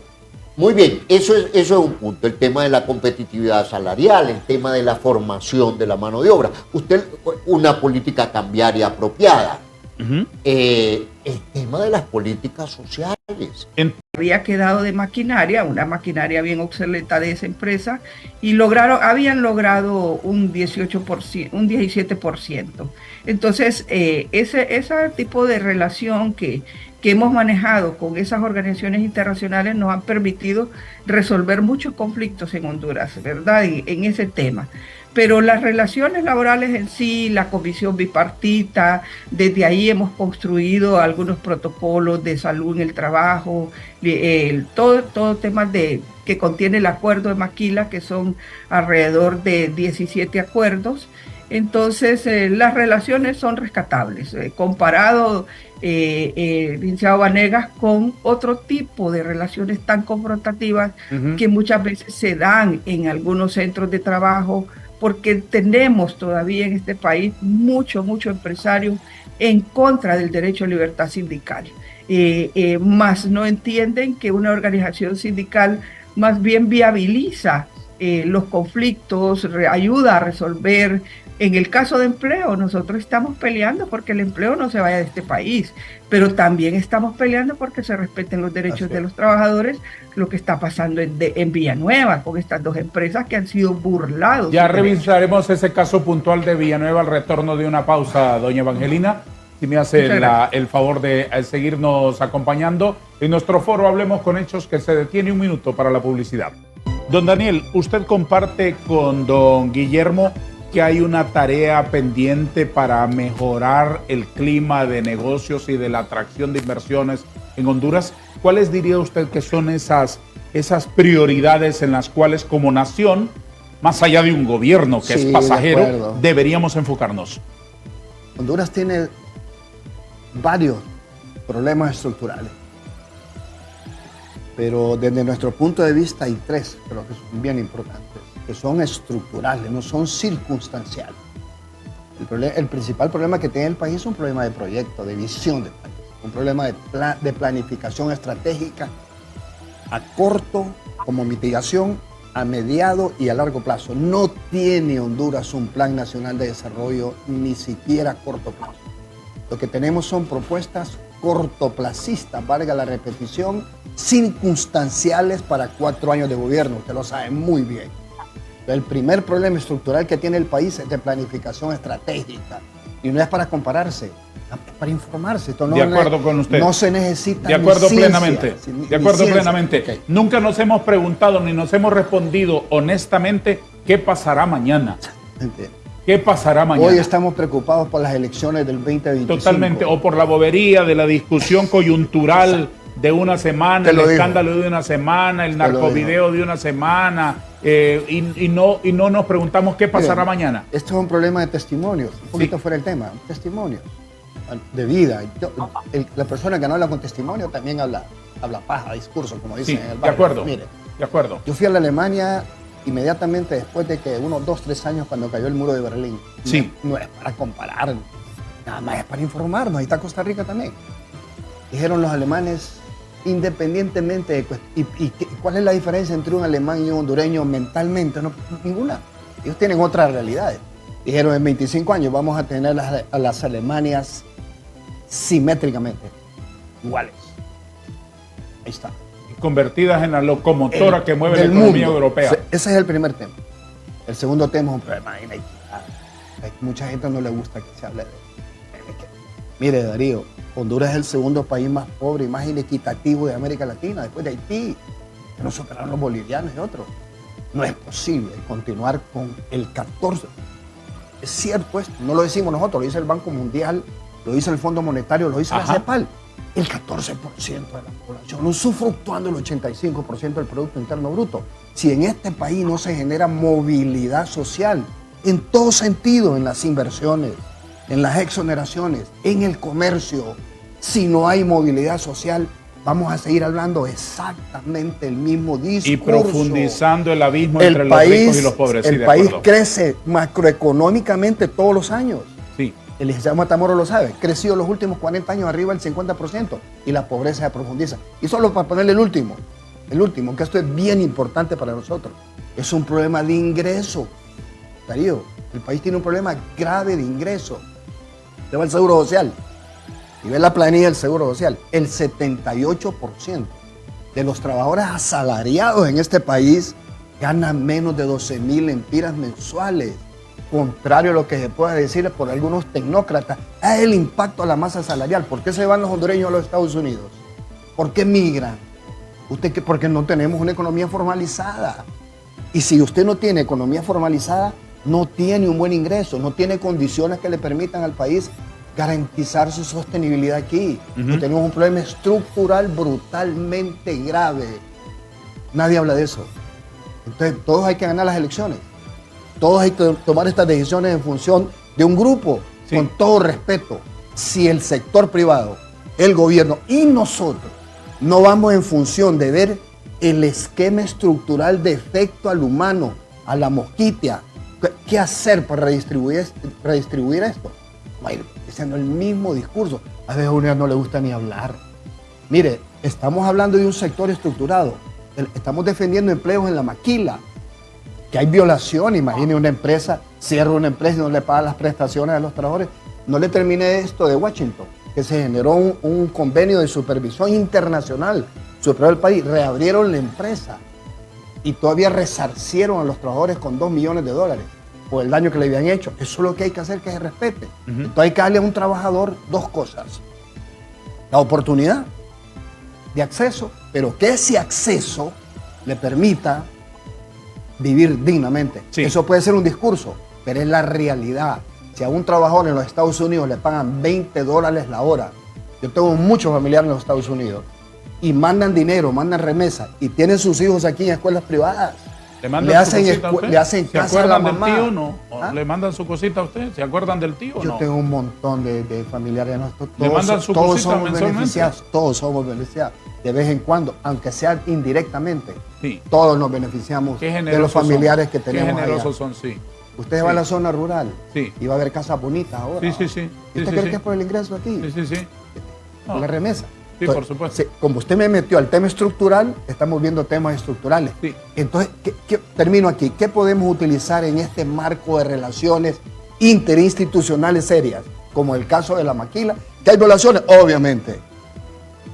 Muy bien, eso es un punto, el tema de la competitividad salarial, el tema de la formación de la mano de obra. Usted, una política cambiaria apropiada. El tema de las políticas sociales. Había quedado de maquinaria, una maquinaria bien obsoleta de esa empresa, y habían logrado un 18%, un 17%. Entonces, ese tipo de relación que hemos manejado con esas organizaciones internacionales nos han permitido resolver muchos conflictos en Honduras, ¿verdad? En ese tema. Pero las relaciones laborales en sí, la comisión bipartita, desde ahí hemos construido algunos protocolos de salud en el trabajo, todo temas que contiene el acuerdo de Maquila, que son alrededor de 17 acuerdos. Entonces, las relaciones son rescatables, comparado, licenciado Vanegas, con otro tipo de relaciones tan confrontativas que muchas veces se dan en algunos centros de trabajo, porque tenemos todavía en este país mucho empresario en contra del derecho a libertad sindical. Más no entienden que una organización sindical más bien viabiliza los conflictos, ayuda a resolver En el caso de empleo, nosotros estamos peleando porque el empleo no se vaya de este país, pero también estamos peleando porque se respeten los derechos de los trabajadores, lo que está pasando en Villanueva con estas dos empresas que han sido burlados. Ya revisaremos ese caso puntual de Villanueva al retorno de una pausa, doña Evangelina. Si me hace el favor de seguirnos acompañando. En nuestro foro Hablemos con Hechos, que se detiene un minuto para la publicidad. Don Daniel, usted comparte con don Guillermo que hay una tarea pendiente para mejorar el clima de negocios y de la atracción de inversiones en Honduras. ¿Cuáles diría usted que son esas prioridades en las cuales como nación, más allá de un gobierno que es pasajero, deberíamos enfocarnos? Honduras tiene varios problemas estructurales, pero desde nuestro punto de vista hay tres, creo que son bien importantes, que son estructurales, no son circunstanciales. El principal problema que tiene el país es un problema de proyecto, de visión del país, un problema de planificación estratégica a corto como mitigación, a mediado y a largo plazo. No tiene Honduras un plan nacional de desarrollo, ni siquiera a corto plazo. Lo que tenemos son propuestas cortoplacistas, valga la repetición, circunstanciales para 4 años de gobierno. Usted lo sabe muy bien. El primer problema estructural que tiene el país es de planificación estratégica. Y no es para compararse, es para informarse. Esto no, de acuerdo con usted. No se necesita. De acuerdo ciencia, plenamente. De acuerdo plenamente. Okay. Nunca nos hemos preguntado ni nos hemos respondido honestamente qué pasará mañana. Entiendo. ¿Qué pasará mañana? Hoy estamos preocupados por las elecciones del 2025. Totalmente, o por la bobería de la discusión coyuntural de una semana, el escándalo de una semana, el narcovideo de una semana, y no nos preguntamos qué pasará mañana. Esto es un problema de testimonios, un poquito fuera del tema, testimonios de vida. La persona que no habla con testimonio también habla paja, discurso, como dicen en el barrio. De acuerdo, mire, de acuerdo. Yo fui a la Alemania inmediatamente después de que unos 2, 3 años cuando cayó el muro de Berlín. Sí. No es para comparar, nada más es para informarnos. Ahí está Costa Rica también. Dijeron los alemanes, independientemente de... ¿Y cuál es la diferencia entre un alemán y un hondureño mentalmente? No, ninguna. Ellos tienen otras realidades. Dijeron, en 25 años vamos a tener a las Alemanias simétricamente iguales. Ahí está. Convertidas en la locomotora que mueve la economía europea. Ese es el primer tema. El segundo tema es un problema de inequidad. Mucha gente no le gusta que se hable de eso. Mire, Darío, Honduras es el segundo país más pobre y más inequitativo de América Latina, después de Haití, que nos superaron los bolivianos y otros. No es posible continuar con el 14. Es cierto esto, no lo decimos nosotros, lo dice el Banco Mundial, lo dice el Fondo Monetario, lo dice la CEPAL. El 14% de la población, usufructuando el 85% del Producto Interno Bruto. Si en este país no se genera movilidad social, en todo sentido, en las inversiones, en las exoneraciones, en el comercio, si no hay movilidad social, vamos a seguir hablando exactamente el mismo discurso. Y profundizando el abismo entre los ricos y los pobres. El país crece macroeconómicamente todos los años. Sí. El licenciado Matamoros lo sabe, creció los últimos 40 años arriba del 50% y la pobreza se profundiza. Y solo para ponerle el último, que esto es bien importante para nosotros, es un problema de ingreso. Darío, el país tiene un problema grave de ingreso. Usted va al Seguro Social y ve la planilla del Seguro Social. El 78% de los trabajadores asalariados en este país ganan menos de 12,000 lempiras mensuales. Contrario a lo que se pueda decir por algunos tecnócratas, es el impacto a la masa salarial. ¿Por qué se van los hondureños a los Estados Unidos? ¿Por qué migran? Porque no tenemos una economía formalizada. Y si usted no tiene economía formalizada, no tiene un buen ingreso, no tiene condiciones que le permitan al país garantizar su sostenibilidad aquí. Tenemos un problema estructural brutalmente grave. Nadie habla de eso. Entonces, todos hay que ganar las elecciones. Todos hay que tomar estas decisiones en función de un grupo, con todo respeto. Si el sector privado, el gobierno y nosotros no vamos en función de ver el esquema estructural de efecto al humano, a la mosquitia, ¿qué hacer para redistribuir esto? Va a ir diciendo el mismo discurso. A veces a uno no le gusta ni hablar. Mire, estamos hablando de un sector estructurado. Estamos defendiendo empleos en la maquila. que hay violación. Imagine una empresa, cierra una empresa y no le paga las prestaciones a los trabajadores. No le terminé esto de Washington, que se generó un convenio de supervisión internacional superior al país, reabrieron la empresa y todavía resarcieron a los trabajadores con $2 millones por el daño que le habían hecho. Eso es lo que hay que hacer, que se respete. Entonces hay que darle a un trabajador dos cosas: la oportunidad de acceso, pero que ese acceso le permita vivir dignamente. Sí. Eso puede ser un discurso, pero es la realidad. Si a un trabajador en los Estados Unidos le pagan $20 la hora, yo tengo muchos familiares en los Estados Unidos, y mandan dinero, mandan remesas, y tienen sus hijos aquí en escuelas privadas, le hacen ¿Se casa a la acuerdan mamá. del tío no? ¿Ah? ¿Le mandan su cosita a usted? ¿Se acuerdan del tío o Yo no? tengo un montón de familiares nuestros. ¿Le mandan su todos cosita somos mensualmente? beneficiados, todos somos beneficiados. De vez en cuando, aunque sea indirectamente, Sí. todos nos beneficiamos Qué de generosos los familiares son. que tenemos Qué generosos allá. son, sí. Usted va a la zona rural Sí. y va a ver casas bonitas ahora. Sí, sí, sí. ¿Y Sí, usted sí, cree sí. que es por el ingreso aquí? Sí, sí, sí. Por No. la remesa. Sí, por supuesto. Como usted me metió al tema estructural, estamos viendo temas estructurales. Sí. Entonces, termino aquí. ¿Qué podemos utilizar en este marco de relaciones interinstitucionales serias? Como el caso de la maquila, que hay violaciones, obviamente,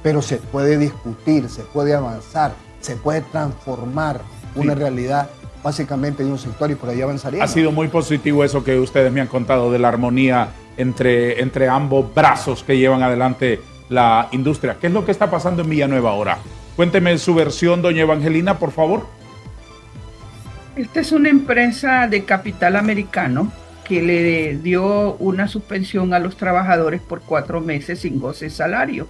pero se puede discutir, se puede avanzar, se puede transformar una realidad básicamente de un sector, y por ahí avanzaría. Ha sido muy positivo eso que ustedes me han contado de la armonía entre ambos brazos que llevan adelante la industria. ¿Qué es lo que está pasando en Villanueva ahora? Cuénteme su versión, doña Evangelina, por favor. Esta es una empresa de capital americano que le dio una suspensión a los trabajadores por 4 meses sin goce de salario.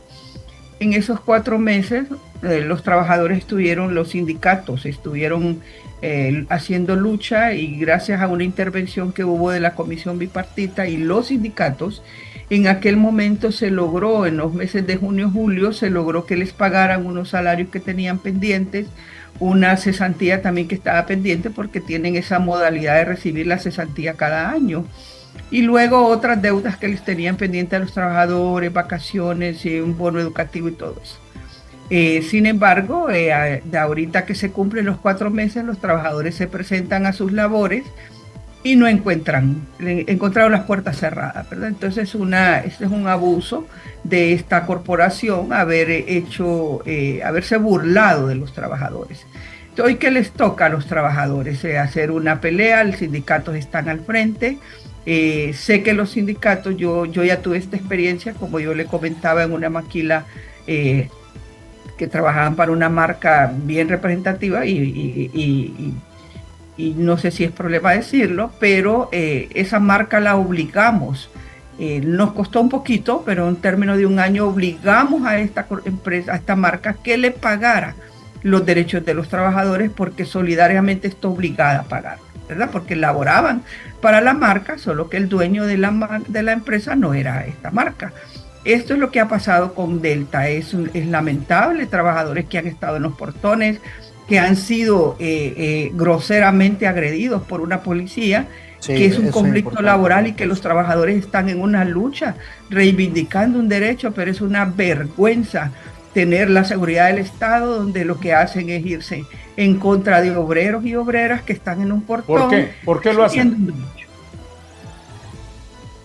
En esos 4 meses, los trabajadores los sindicatos estuvieron haciendo lucha, y gracias a una intervención que hubo de la Comisión Bipartita y los sindicatos, en aquel momento se logró, en los meses de junio y julio, se logró que les pagaran unos salarios que tenían pendientes, una cesantía también que estaba pendiente, porque tienen esa modalidad de recibir la cesantía cada año. Y luego otras deudas que les tenían pendientes a los trabajadores, vacaciones, un bono educativo y todo eso. Sin embargo, de ahorita que se cumplen los 4 meses, los trabajadores se presentan a sus labores y no encontraron las puertas cerradas, ¿verdad? Entonces este es un abuso de esta corporación haberse burlado de los trabajadores. Entonces, hoy, ¿qué les toca a los trabajadores? Hacer una pelea, los sindicatos están al frente. Sé que los sindicatos, yo ya tuve esta experiencia, como yo le comentaba, en una maquila que trabajaban para una marca bien representativa, y no sé si es problema decirlo, pero esa marca la obligamos. Nos costó un poquito, pero en términos de un año obligamos a esta empresa, a esta marca, que le pagara los derechos de los trabajadores, porque solidariamente está obligada a pagar, ¿verdad? Porque laboraban para la marca, solo que el dueño de la empresa no era esta marca. Esto es lo que ha pasado con Delta. Es lamentable, trabajadores que han estado en los portones, que han sido groseramente agredidos por una policía, sí, que es un conflicto laboral, y que los trabajadores están en una lucha reivindicando un derecho, pero es una vergüenza tener la seguridad del Estado donde lo que hacen es irse en contra de obreros y obreras que están en un portón. ¿Por qué? ¿Por qué lo hacen?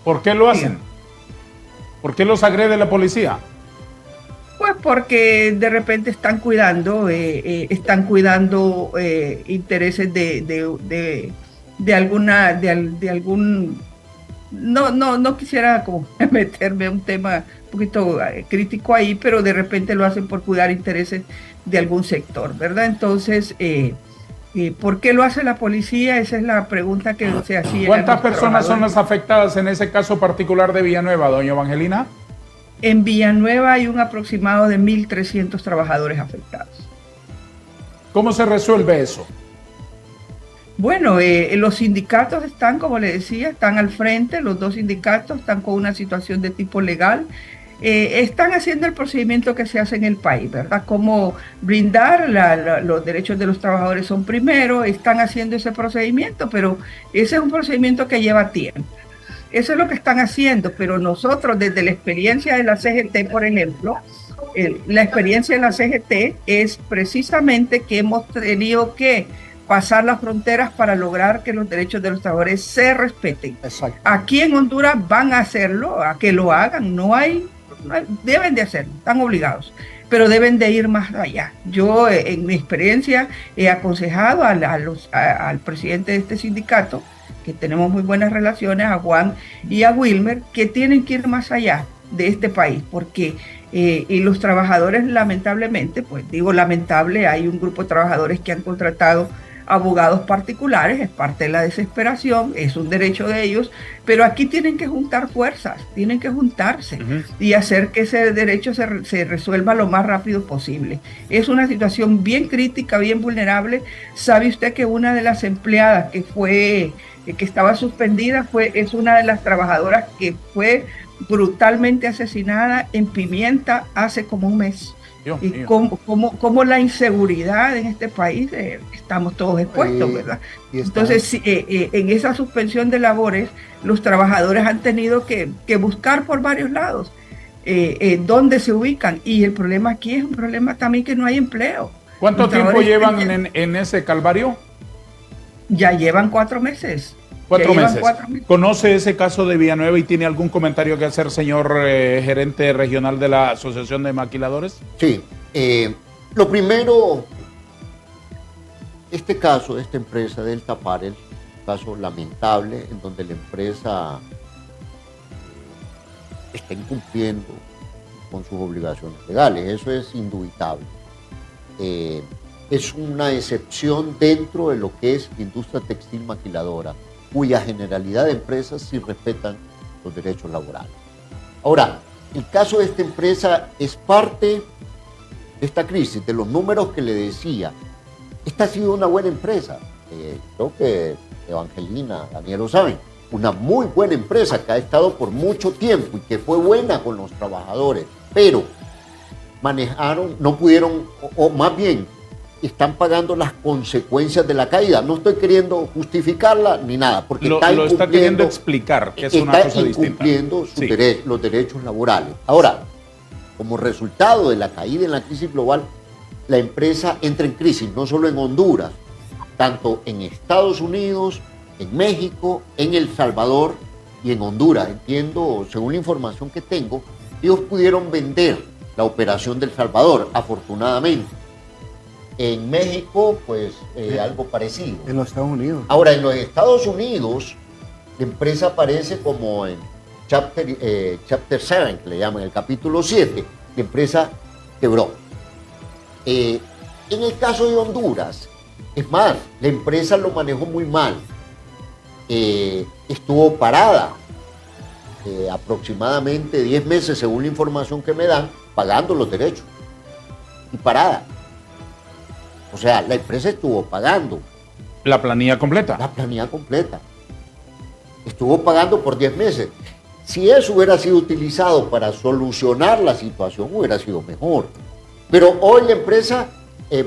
¿Por qué lo hacen? ¿Por qué los agrede la policía? Pues porque de repente están cuidando intereses de algún. No quisiera como meterme en un tema un poquito crítico ahí, pero de repente lo hacen por cuidar intereses de algún sector, ¿verdad? Entonces, ¿por qué lo hace la policía? Esa es la pregunta que se hacía. ¿Cuántas personas son las afectadas en ese caso particular de Villanueva, doña Evangelina? En Villanueva hay un aproximado de 1.300 trabajadores afectados. ¿Cómo se resuelve eso? Bueno, los sindicatos están, como le decía, están al frente. Los 2 sindicatos están con una situación de tipo legal. Están haciendo el procedimiento que se hace en el país, ¿verdad? Como brindar los derechos de los trabajadores son primero. Están haciendo ese procedimiento, pero ese es un procedimiento que lleva tiempo. Eso es lo que están haciendo, pero nosotros, desde la experiencia de la CGT, por ejemplo, la experiencia de la CGT es precisamente que hemos tenido que pasar las fronteras para lograr que los derechos de los trabajadores se respeten. Exacto. Aquí en Honduras van a hacerlo, a que lo hagan, deben de hacerlo, están obligados, pero deben de ir más allá. Yo, en mi experiencia, he aconsejado al presidente de este sindicato, que tenemos muy buenas relaciones, a Juan y a Wilmer, que tienen que ir más allá de este país, porque y los trabajadores, lamentablemente, pues digo lamentable, hay un grupo de trabajadores que han contratado abogados particulares, es parte de la desesperación, es un derecho de ellos, pero aquí tienen que juntar fuerzas, tienen que juntarse y hacer que ese derecho se resuelva lo más rápido posible. Es una situación bien crítica, bien vulnerable. ¿Sabe usted que una de las empleadas que estaba suspendida es una de las trabajadoras que fue brutalmente asesinada en Pimienta hace como un mes? Y cómo la inseguridad en este país, estamos todos expuestos, ¿verdad? Entonces, en esa suspensión de labores, los trabajadores han tenido que buscar por varios lados dónde se ubican. Y el problema aquí es un problema también que no hay empleo. ¿Cuánto tiempo llevan en ese calvario? Ya llevan 4 meses. 4 meses. ¿Conoce ese caso de Villanueva y tiene algún comentario que hacer, señor gerente regional de la Asociación de Maquiladores? Sí. Lo primero, este caso de esta empresa Delta Apparel, un caso lamentable en donde la empresa está incumpliendo con sus obligaciones legales. Eso es indubitable. Es una excepción dentro de lo que es la industria textil maquiladora, cuya generalidad de empresas sí respetan los derechos laborales. Ahora, el caso de esta empresa es parte de esta crisis, de los números que le decía. Esta ha sido una buena empresa. Creo que Evangelina, Daniel lo saben, una muy buena empresa que ha estado por mucho tiempo y que fue buena con los trabajadores, pero no pudieron, o más bien, están pagando las consecuencias de la caída. No estoy queriendo justificarla ni nada, porque lo está queriendo explicar, que es una cosa distinta. Está incumpliendo los derechos laborales. Ahora, como resultado de la caída en la crisis global, la empresa entra en crisis, no solo en Honduras, tanto en Estados Unidos, en México, en El Salvador y en Honduras. Entiendo, según la información que tengo, ellos pudieron vender la operación del Salvador, afortunadamente. En México, pues, algo parecido. En los Estados Unidos. Ahora, en los Estados Unidos, la empresa aparece como en Chapter 7, que le llaman, el capítulo 7. La empresa quebró. En el caso de Honduras, es más, la empresa lo manejó muy mal. Estuvo parada aproximadamente 10 meses, según la información que me dan, pagando los derechos. Y parada. O sea, la empresa estuvo pagando. ¿La planilla completa? La planilla completa. Estuvo pagando por 10 meses. Si eso hubiera sido utilizado para solucionar la situación, hubiera sido mejor. Pero hoy la empresa, la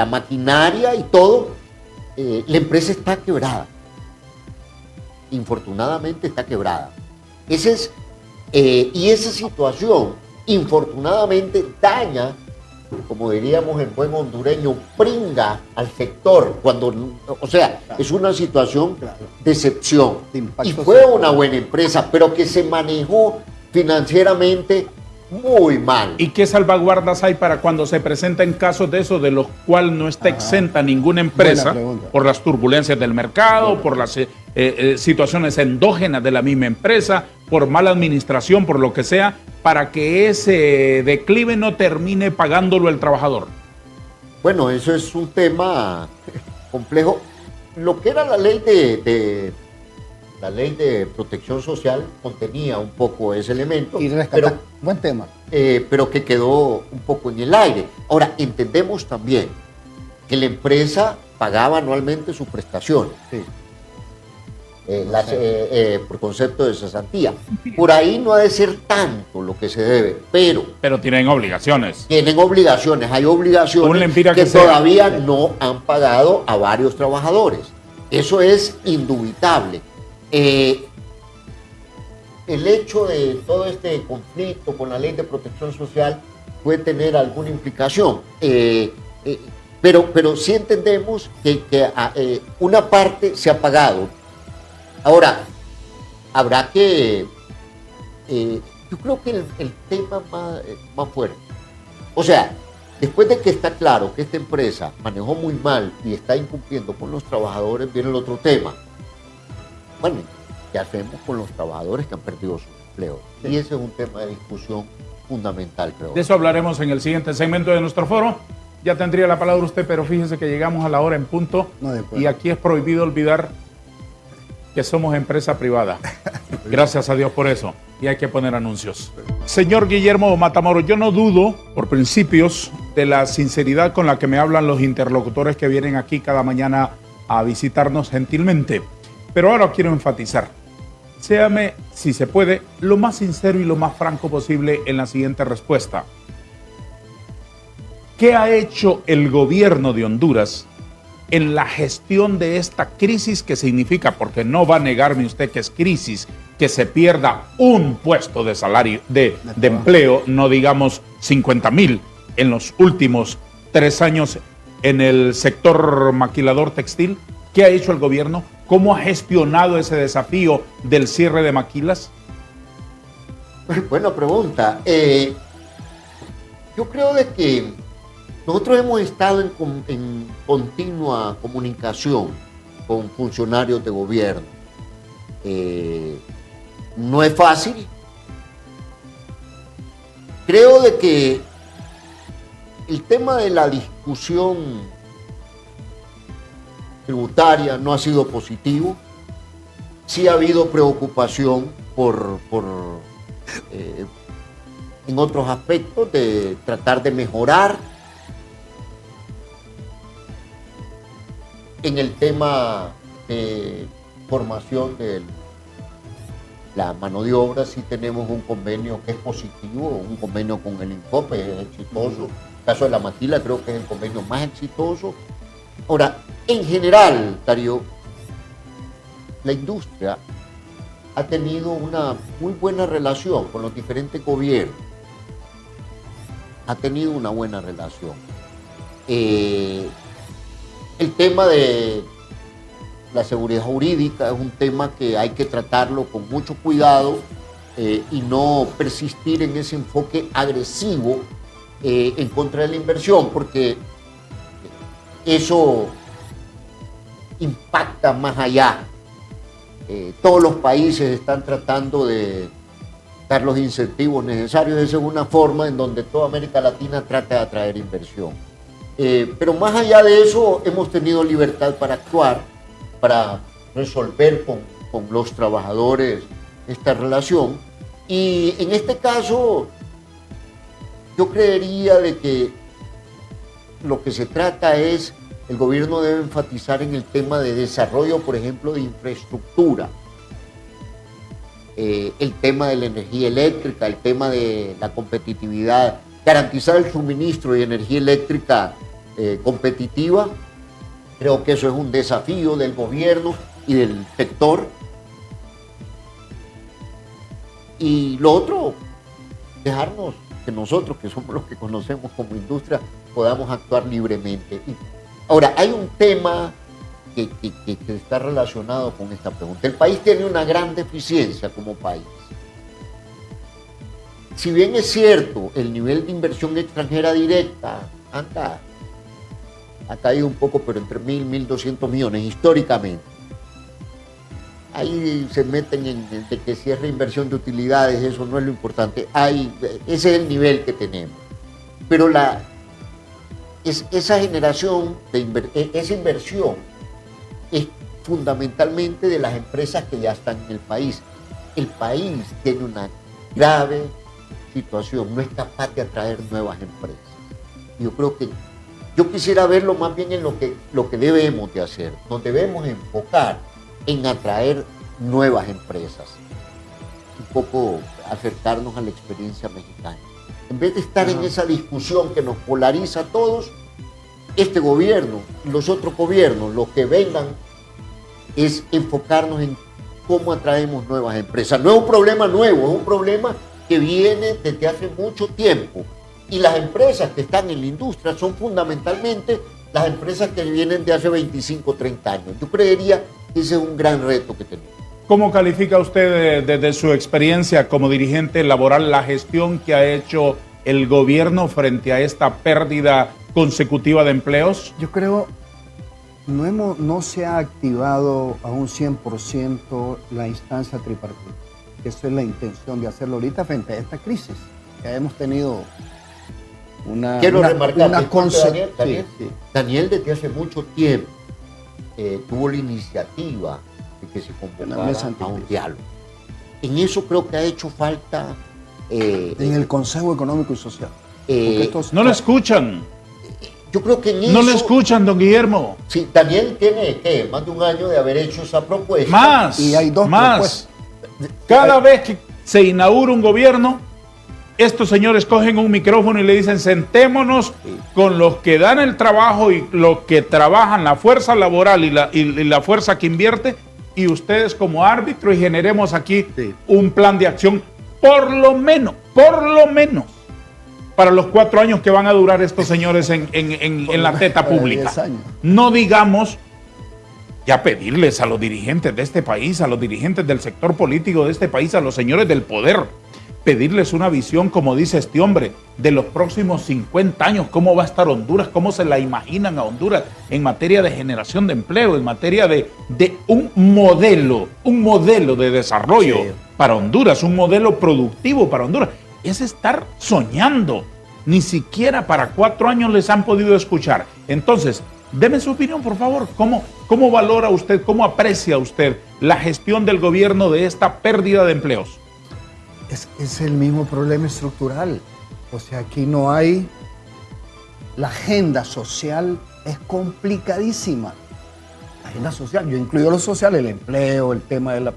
maquinaria y todo, la empresa está quebrada. Infortunadamente está quebrada. Y esa situación, infortunadamente, daña, como diríamos en buen hondureño, pringa al sector, es una situación de excepción. Y fue una buena empresa, pero que se manejó financieramente muy mal. ¿Y qué salvaguardas hay para cuando se presentan casos de eso, de los cuales no está exenta ninguna empresa por las turbulencias del mercado, por las situaciones endógenas de la misma empresa, por mala administración, por lo que sea, para que ese declive no termine pagándolo el trabajador? Bueno, eso es un tema complejo. Lo que era la ley de protección social contenía un poco ese elemento. Y rescata, buen tema. Pero que quedó un poco en el aire. Ahora, entendemos también que la empresa pagaba anualmente su prestación. Sí. Por concepto de cesantía. Por ahí no ha de ser tanto lo que se debe, pero tienen obligaciones. Hay obligaciones que todavía no han pagado a varios trabajadores. Eso es indubitable. El hecho de todo este conflicto con la ley de protección social puede tener alguna implicación. pero sí entendemos que una parte se ha pagado. Ahora, habrá que, yo creo que el tema más fuerte, o sea, después de que está claro que esta empresa manejó muy mal y está incumpliendo con los trabajadores, viene el otro tema. Bueno, ¿qué hacemos con los trabajadores que han perdido su empleo? Sí. Y ese es un tema de discusión fundamental, creo. De eso hablaremos en el siguiente segmento de nuestro foro. Ya tendría la palabra usted, pero fíjese que llegamos a la hora en punto y aquí es prohibido olvidar que somos empresa privada. Gracias a Dios por eso. Y hay que poner anuncios. Señor Guillermo Matamoros, yo no dudo, por principios, de la sinceridad con la que me hablan los interlocutores que vienen aquí cada mañana a visitarnos gentilmente. Pero ahora quiero enfatizar. Séame, si se puede, lo más sincero y lo más franco posible en la siguiente respuesta. ¿Qué ha hecho el gobierno de Honduras en la gestión de esta crisis que significa, porque no va a negarme usted que es crisis, que se pierda un puesto de salario, de empleo, no digamos 50,000 en los últimos 3 años en el sector maquilador textil? ¿Qué ha hecho el gobierno? ¿Cómo ha gestionado ese desafío del cierre de maquilas? Buena pregunta. Yo creo de que nosotros hemos estado en continua comunicación con funcionarios de gobierno. No es fácil. Creo de que el tema de la discusión tributaria no ha sido positivo. Sí ha habido preocupación en otros aspectos de tratar de mejorar. En el tema de formación de la mano de obra, sí tenemos un convenio que es positivo, un convenio con el INFOPE, es exitoso. El caso de la maquila creo que es el convenio más exitoso. Ahora, en general, Darío, la industria ha tenido una muy buena relación con los diferentes gobiernos. Ha tenido una buena relación. El tema de la seguridad jurídica es un tema que hay que tratarlo con mucho cuidado y no persistir en ese enfoque agresivo en contra de la inversión, porque eso impacta más allá. Todos los países están tratando de dar los incentivos necesarios. Esa es una forma en donde toda América Latina trata de atraer inversión. Pero más allá de eso, hemos tenido libertad para actuar, para resolver con los trabajadores esta relación. Y en este caso, yo creería de que lo que se trata es, el gobierno debe enfatizar en el tema de desarrollo, por ejemplo, de infraestructura, el tema de la energía eléctrica, el tema de la competitividad, garantizar el suministro de energía eléctrica competitiva. Creo que eso es un desafío del gobierno y del sector. Y lo otro, dejarnos que nosotros, que somos los que conocemos como industria, podamos actuar libremente. Ahora, hay un tema que está relacionado con esta pregunta. El país tiene una gran deficiencia como país. Si bien es cierto, el nivel de inversión extranjera directa ha caído un poco, pero entre 1.000 y 1.200 millones históricamente. Ahí se meten de que si es reinversión de utilidades, eso no es lo importante. Ese es el nivel que tenemos. Pero esa generación, esa inversión es fundamentalmente de las empresas que ya están en el país. El país tiene una grave situación, no es capaz de atraer nuevas empresas. Yo creo que yo quisiera verlo más bien en lo que debemos de hacer. Nos debemos enfocar en atraer nuevas empresas. Un poco acercarnos a la experiencia mexicana. En vez de estar en esa discusión que nos polariza a todos, este gobierno, los otros gobiernos, los que vengan, es enfocarnos en cómo atraemos nuevas empresas. No es un problema nuevo, es un problema que viene desde hace mucho tiempo. Y las empresas que están en la industria son fundamentalmente las empresas que vienen de hace 25, 30 años. Yo creería que ese es un gran reto que tenemos. ¿Cómo califica usted desde su experiencia como dirigente laboral la gestión que ha hecho el gobierno frente a esta pérdida consecutiva de empleos? Yo creo no se ha activado a un 100% la instancia tripartita. Esa es la intención de hacerlo ahorita frente a esta crisis que hemos tenido. Quiero remarcar, Daniel, Daniel desde hace mucho tiempo tuvo la iniciativa de que se convocara a un diálogo. En eso creo que ha hecho falta... en el Consejo Económico y Social. No lo escuchan. Yo creo que en eso... No lo escuchan, don Guillermo. Sí, Daniel tiene más de un año de haber hecho esa propuesta. Más. Y hay dos más. Cada vez que se inaugura un gobierno, estos señores cogen un micrófono y le dicen: sentémonos con los que dan el trabajo y los que trabajan, la fuerza laboral y la fuerza que invierte, y ustedes como árbitro, y generemos aquí un plan de acción, por lo menos, para los 4 años que van a durar estos señores en la teta pública. No digamos ya pedirles a los dirigentes de este país, a los dirigentes del sector político de este país, a los señores del poder, pedirles una visión, como dice este hombre, de los próximos 50 años, cómo va a estar Honduras, cómo se la imaginan a Honduras en materia de generación de empleo, en materia de un modelo de desarrollo para Honduras, un modelo productivo para Honduras. Es estar soñando. Ni siquiera para 4 años les han podido escuchar. Entonces, deme su opinión, por favor. ¿Cómo valora usted, cómo aprecia usted la gestión del gobierno de esta pérdida de empleos? Es el mismo problema estructural. O sea, aquí no hay... La agenda social es complicadísima. La agenda social, yo incluyo lo social, el empleo, el tema de la...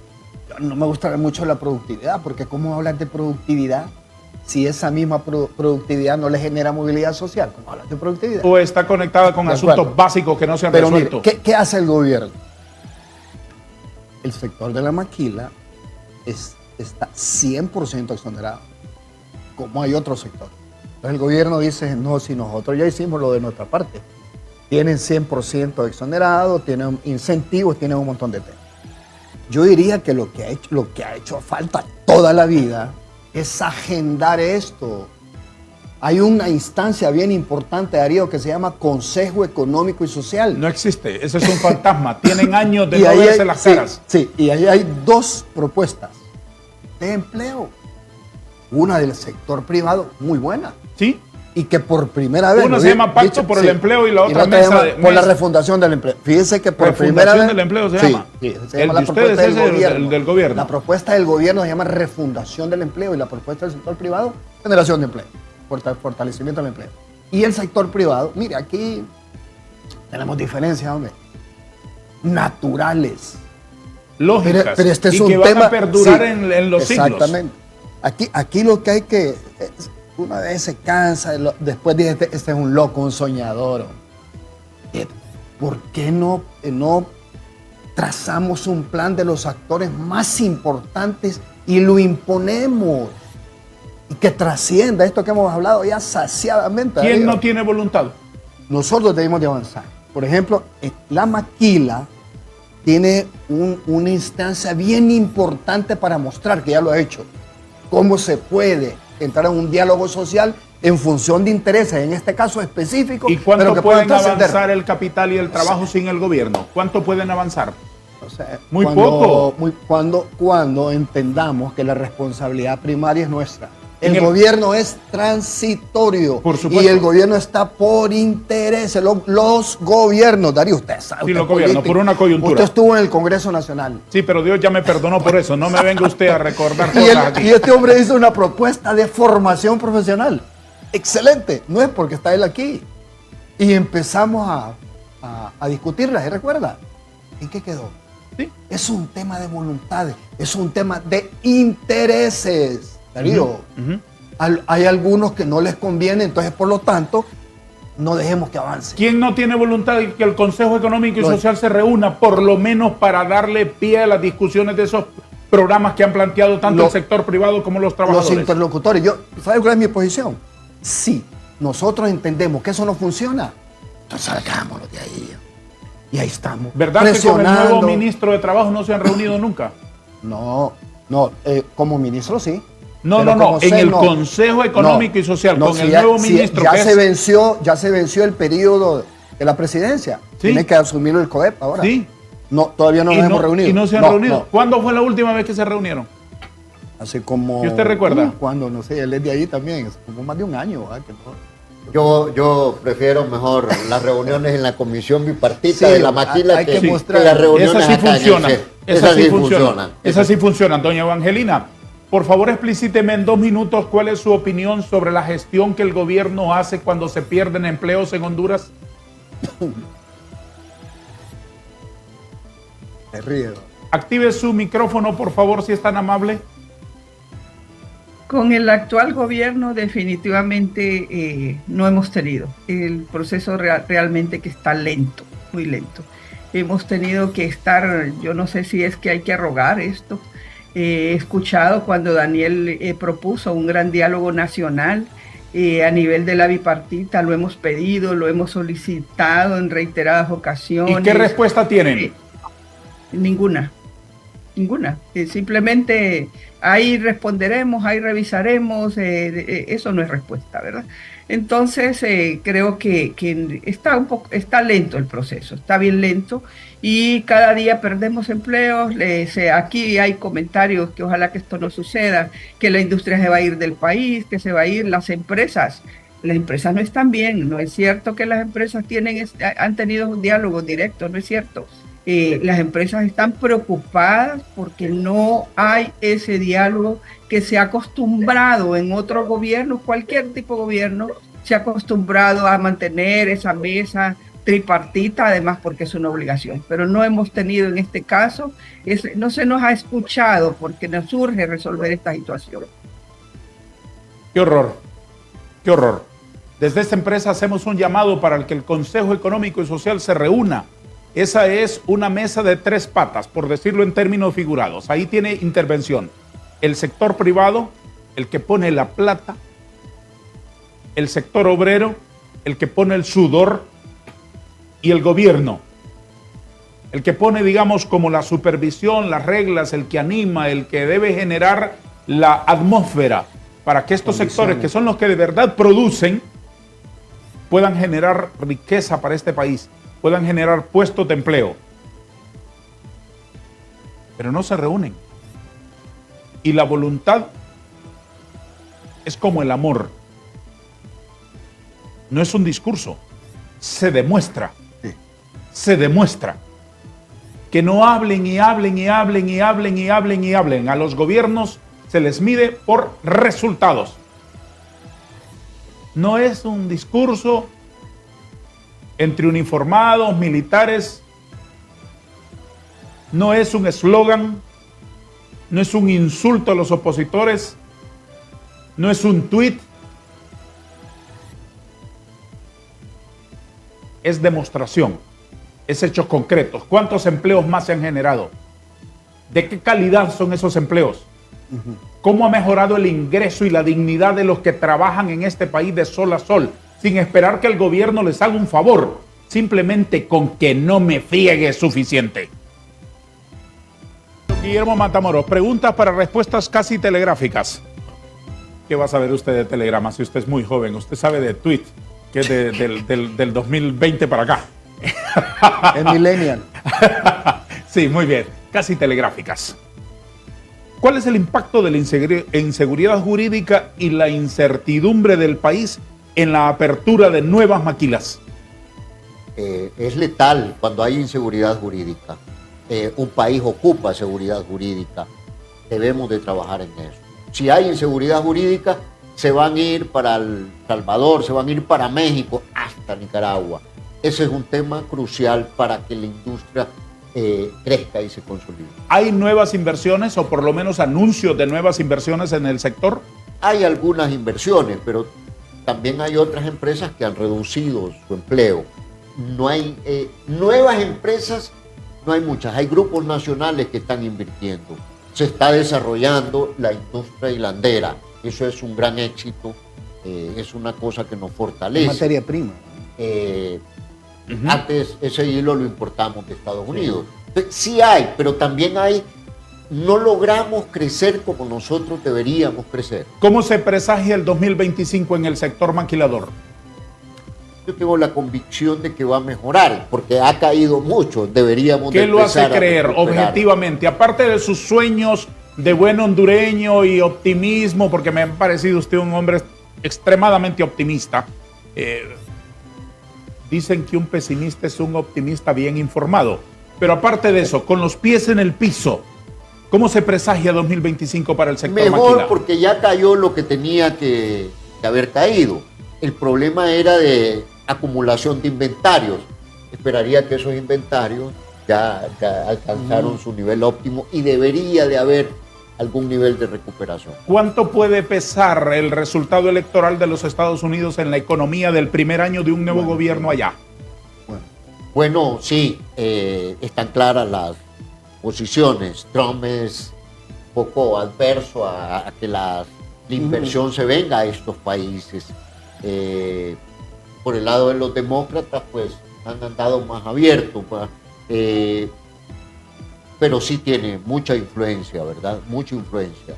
No me gusta mucho la productividad, porque ¿cómo hablar de productividad si esa misma productividad no le genera movilidad social? ¿Cómo hablas de productividad? O está conectada con asuntos básicos que no se han resuelto. Mire, ¿qué hace el gobierno? El sector de la maquila está 100% exonerado, como hay otros sectores. Entonces el gobierno dice: no, si nosotros ya hicimos lo de nuestra parte. Tienen 100% exonerado, tienen incentivos, tienen un montón de temas. Yo diría que lo que ha hecho falta toda la vida es agendar esto. Hay una instancia bien importante, Darío, que se llama Consejo Económico y Social. No existe, ese es un fantasma. Tienen años de no verse las caras. Sí, y ahí hay 2 propuestas de empleo. Una del sector privado, muy buena. Sí. Y que por primera vez... Una se llama Pacto por el Empleo y la otra Mesa por la refundación del empleo. Fíjense que por primera vez... Refundación del empleo se llama. Sí, se el llama de ustedes es el del gobierno. La propuesta del gobierno se llama refundación del empleo y la propuesta del sector privado, generación de empleo, fortalecimiento del empleo. Y el sector privado, mire, aquí tenemos diferencias, hombre, naturales. Lógicas. Pero este es y un que tema, van a perdurar sí, en los siglos. Exactamente. Aquí lo que hay que... Una vez se cansa, después dice: este es un loco, un soñador. ¿Por qué no trazamos un plan de los actores más importantes y lo imponemos? Y que trascienda esto que hemos hablado ya saciadamente. ¿Quién no tiene voluntad? Nosotros debemos de avanzar. Por ejemplo, la maquila tiene una instancia bien importante para mostrar, que ya lo ha hecho, cómo se puede entrar en un diálogo social en función de intereses, en este caso específico. ¿Y cuánto pueden avanzar el capital y el trabajo sin el gobierno? ¿Cuánto pueden avanzar? O sea, muy poco. Cuando entendamos que la responsabilidad primaria es nuestra. El gobierno es transitorio. Por supuesto. Y el gobierno está por intereses. Los gobiernos, Darío, usted sabe. Sí, los gobiernos, por una coyuntura. Usted estuvo en el Congreso Nacional. Sí, pero Dios ya me perdonó por eso. No me venga usted a recordar cosas aquí. Y este hombre hizo una propuesta de formación profesional. Excelente. No es porque está él aquí. Y empezamos a discutirla. ¿Se recuerda? ¿En qué quedó? Sí. Es un tema de voluntades. Es un tema de intereses. Darío, hay algunos que no les conviene, entonces por lo tanto no dejemos que avance. ¿Quién no tiene voluntad de que el Consejo Económico y Social se reúna por lo menos para darle pie a las discusiones de esos programas que han planteado tanto el sector privado como los trabajadores? Los interlocutores. ¿Sabe cuál es mi posición? Si nosotros entendemos que eso no funciona, Entonces sacámonos de ahí. Y ahí estamos. ¿Verdad que con el nuevo ministro de Trabajo no se han reunido nunca? No, como ministro sí. No, en el Consejo Económico y Social, con el nuevo ministro. Ya se venció el periodo de la presidencia. ¿Sí? Tiene que asumir el COEP ahora. Sí. No, todavía no nos hemos reunido. ¿Y no se han reunido? No. ¿Cuándo fue la última vez que se reunieron? Hace como... ¿Y usted recuerda? ¿Cuándo? No sé, él es de ahí también. Es como más de un año. ¿Verdad? Yo prefiero mejor las reuniones en la comisión bipartita de la maquila que las reuniones acá. Esas sí funcionan. Esas sí funcionan. funcionan, doña Evangelina. Por favor, explíciteme en 2 minutos cuál es su opinión sobre la gestión que el gobierno hace cuando se pierden empleos en Honduras. Me río. Active su micrófono, por favor, si es tan amable. Con el actual gobierno definitivamente no hemos tenido. El proceso realmente que está lento, muy lento. Hemos tenido que estar, yo no sé si es que hay que arrogar esto. He escuchado cuando Daniel propuso un gran diálogo nacional a nivel de la bipartita, lo hemos pedido, lo hemos solicitado en reiteradas ocasiones. ¿Y qué respuesta tienen? Ninguna. Simplemente ahí responderemos, ahí revisaremos, eso no es respuesta, ¿verdad? Entonces creo que está lento el proceso, está bien lento y cada día perdemos empleos. Aquí hay comentarios que ojalá que esto no suceda, que la industria se va a ir del país, que se va a ir las empresas no están bien, no es cierto que las empresas han tenido un diálogo directo, no es cierto. Las empresas están preocupadas porque no hay ese diálogo que se ha acostumbrado en otros gobiernos, cualquier tipo de gobierno se ha acostumbrado a mantener esa mesa tripartita, además porque es una obligación, pero no hemos tenido en este caso, no se nos ha escuchado porque nos urge resolver esta situación. Qué horror, qué horror. Desde esta empresa hacemos un llamado para que el Consejo Económico y Social se reúna. Esa es una mesa de 3 patas, por decirlo en términos figurados. Ahí tiene intervención el sector privado, el que pone la plata, el sector obrero, el que pone el sudor, y el gobierno, el que pone, digamos, como la supervisión, las reglas, el que anima, el que debe generar la atmósfera para que estos sectores, que son los que de verdad producen, puedan generar riqueza para este país, puedan generar puestos de empleo. Pero no se reúnen. Y la voluntad es como el amor. No es un discurso, se demuestra. Se demuestra. Que no hablen y hablen y hablen y hablen y hablen y hablen. A los gobiernos se les mide por resultados. No es un discurso entre uniformados, militares. No es un eslogan. No es un insulto a los opositores. No es un tuit. Es demostración. Es hechos concretos. ¿Cuántos empleos más se han generado? ¿De qué calidad son esos empleos? ¿Cómo ha mejorado el ingreso y la dignidad de los que trabajan en este país de sol a sol, sin esperar que el gobierno les haga un favor? Simplemente con que no me friegue es suficiente. Guillermo Matamoros, preguntas para respuestas casi telegráficas. ¿Qué va a saber usted de telegrama si usted es muy joven? Usted sabe de tweet, que es del 2020 para acá. Es millennial. Sí, muy bien. Casi telegráficas. ¿Cuál es el impacto de la inseguridad jurídica y la incertidumbre del país en la apertura de nuevas maquilas? Es letal cuando hay inseguridad jurídica. Un país ocupa seguridad jurídica. Debemos de trabajar en eso. Si hay inseguridad jurídica, se van a ir para El Salvador, se van a ir para México, hasta Nicaragua. Ese es un tema crucial para que la industria crezca y se consolide. ¿Hay nuevas inversiones o por lo menos anuncios de nuevas inversiones en el sector? Hay algunas inversiones, pero también hay otras empresas que han reducido su empleo. No hay nuevas empresas, no hay muchas. Hay grupos nacionales que están invirtiendo. Se está desarrollando la industria hilandera. Eso es un gran éxito. Es una cosa que nos fortalece. Materia prima. Antes ese hilo lo importamos de Estados Unidos. Entonces, sí hay, pero también hay, no logramos crecer como nosotros deberíamos crecer. ¿Cómo se presagia el 2025 en el sector maquilador? Yo tengo la convicción de que va a mejorar, porque ha caído mucho. Deberíamos ¿Qué lo hace empezar a creer recuperar. objetivamente? Aparte de sus sueños de buen hondureño y optimismo, porque me ha parecido usted un hombre extremadamente optimista. Dicen que un pesimista es un optimista bien informado. Pero aparte de eso, con los pies en el piso, ¿cómo se presagia 2025 para el sector Mejor, maquila? porque ya cayó lo que tenía que haber caído. El problema era de acumulación de inventarios. Esperaría que esos inventarios ya alcanzaron su nivel óptimo y debería de haber algún nivel de recuperación. ¿Cuánto puede pesar el resultado electoral de los Estados Unidos en la economía del primer año de un nuevo gobierno allá? Bueno, sí, están claras las posiciones. Trump es un poco adverso a que la inversión se venga a estos países. Por el lado de los demócratas, pues han andado más abiertos, pero sí tiene mucha influencia, ¿verdad? Mucha influencia.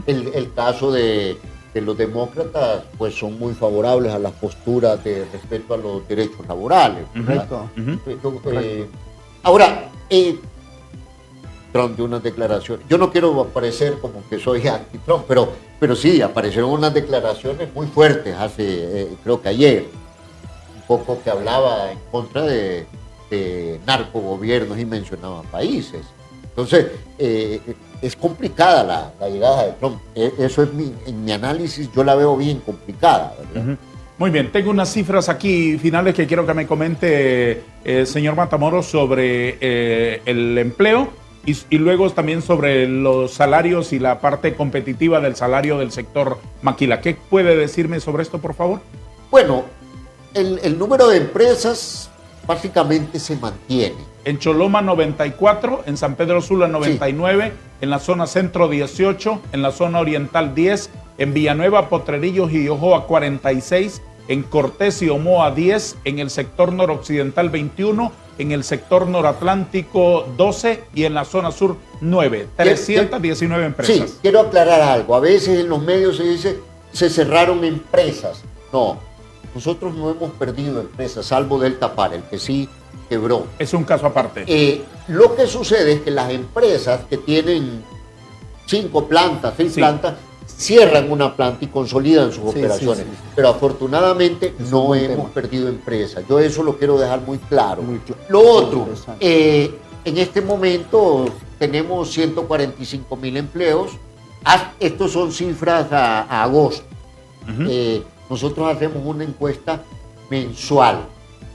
El caso de los demócratas, pues son muy favorables a las posturas de respeto a los derechos laborales, ¿verdad? Ahora, Trump dio unas declaraciones. Yo no quiero parecer como que soy anti-Trump, pero sí, aparecieron unas declaraciones muy fuertes hace, creo que ayer, un poco que hablaba en contra de narcogobiernos y mencionaba países. Entonces, es complicada la llegada de Trump. Eso es en mi análisis, yo la veo bien complicada, ¿verdad? Muy bien, tengo unas cifras aquí finales que quiero que me comente señor Matamoros sobre el empleo y luego también sobre los salarios y la parte competitiva del salario del sector maquila. ¿Qué puede decirme sobre esto, por favor? Bueno, el número de empresas básicamente se mantiene. En Choloma 94, en San Pedro Sula 99, sí. En la zona centro 18, en la zona oriental 10, en Villanueva, Potrerillos y Ojoa 46, en Cortés y Omoa 10, en el sector noroccidental 21, en el sector noratlántico 12 y en la zona sur 9, 319 empresas. Sí, quiero aclarar algo. A veces en los medios se dice se cerraron empresas. No, nosotros no hemos perdido empresas, salvo Delta Par, el que sí quebró. Es un caso aparte. Lo que sucede es que las empresas que tienen 5 plantas, 6 plantas, cierran una planta y consolidan sus operaciones. Sí. Pero afortunadamente no hemos perdido empresas. Yo eso lo quiero dejar muy claro. Lo otro, en este momento tenemos 145,000 empleos. Estos son cifras a agosto. Nosotros hacemos una encuesta mensual.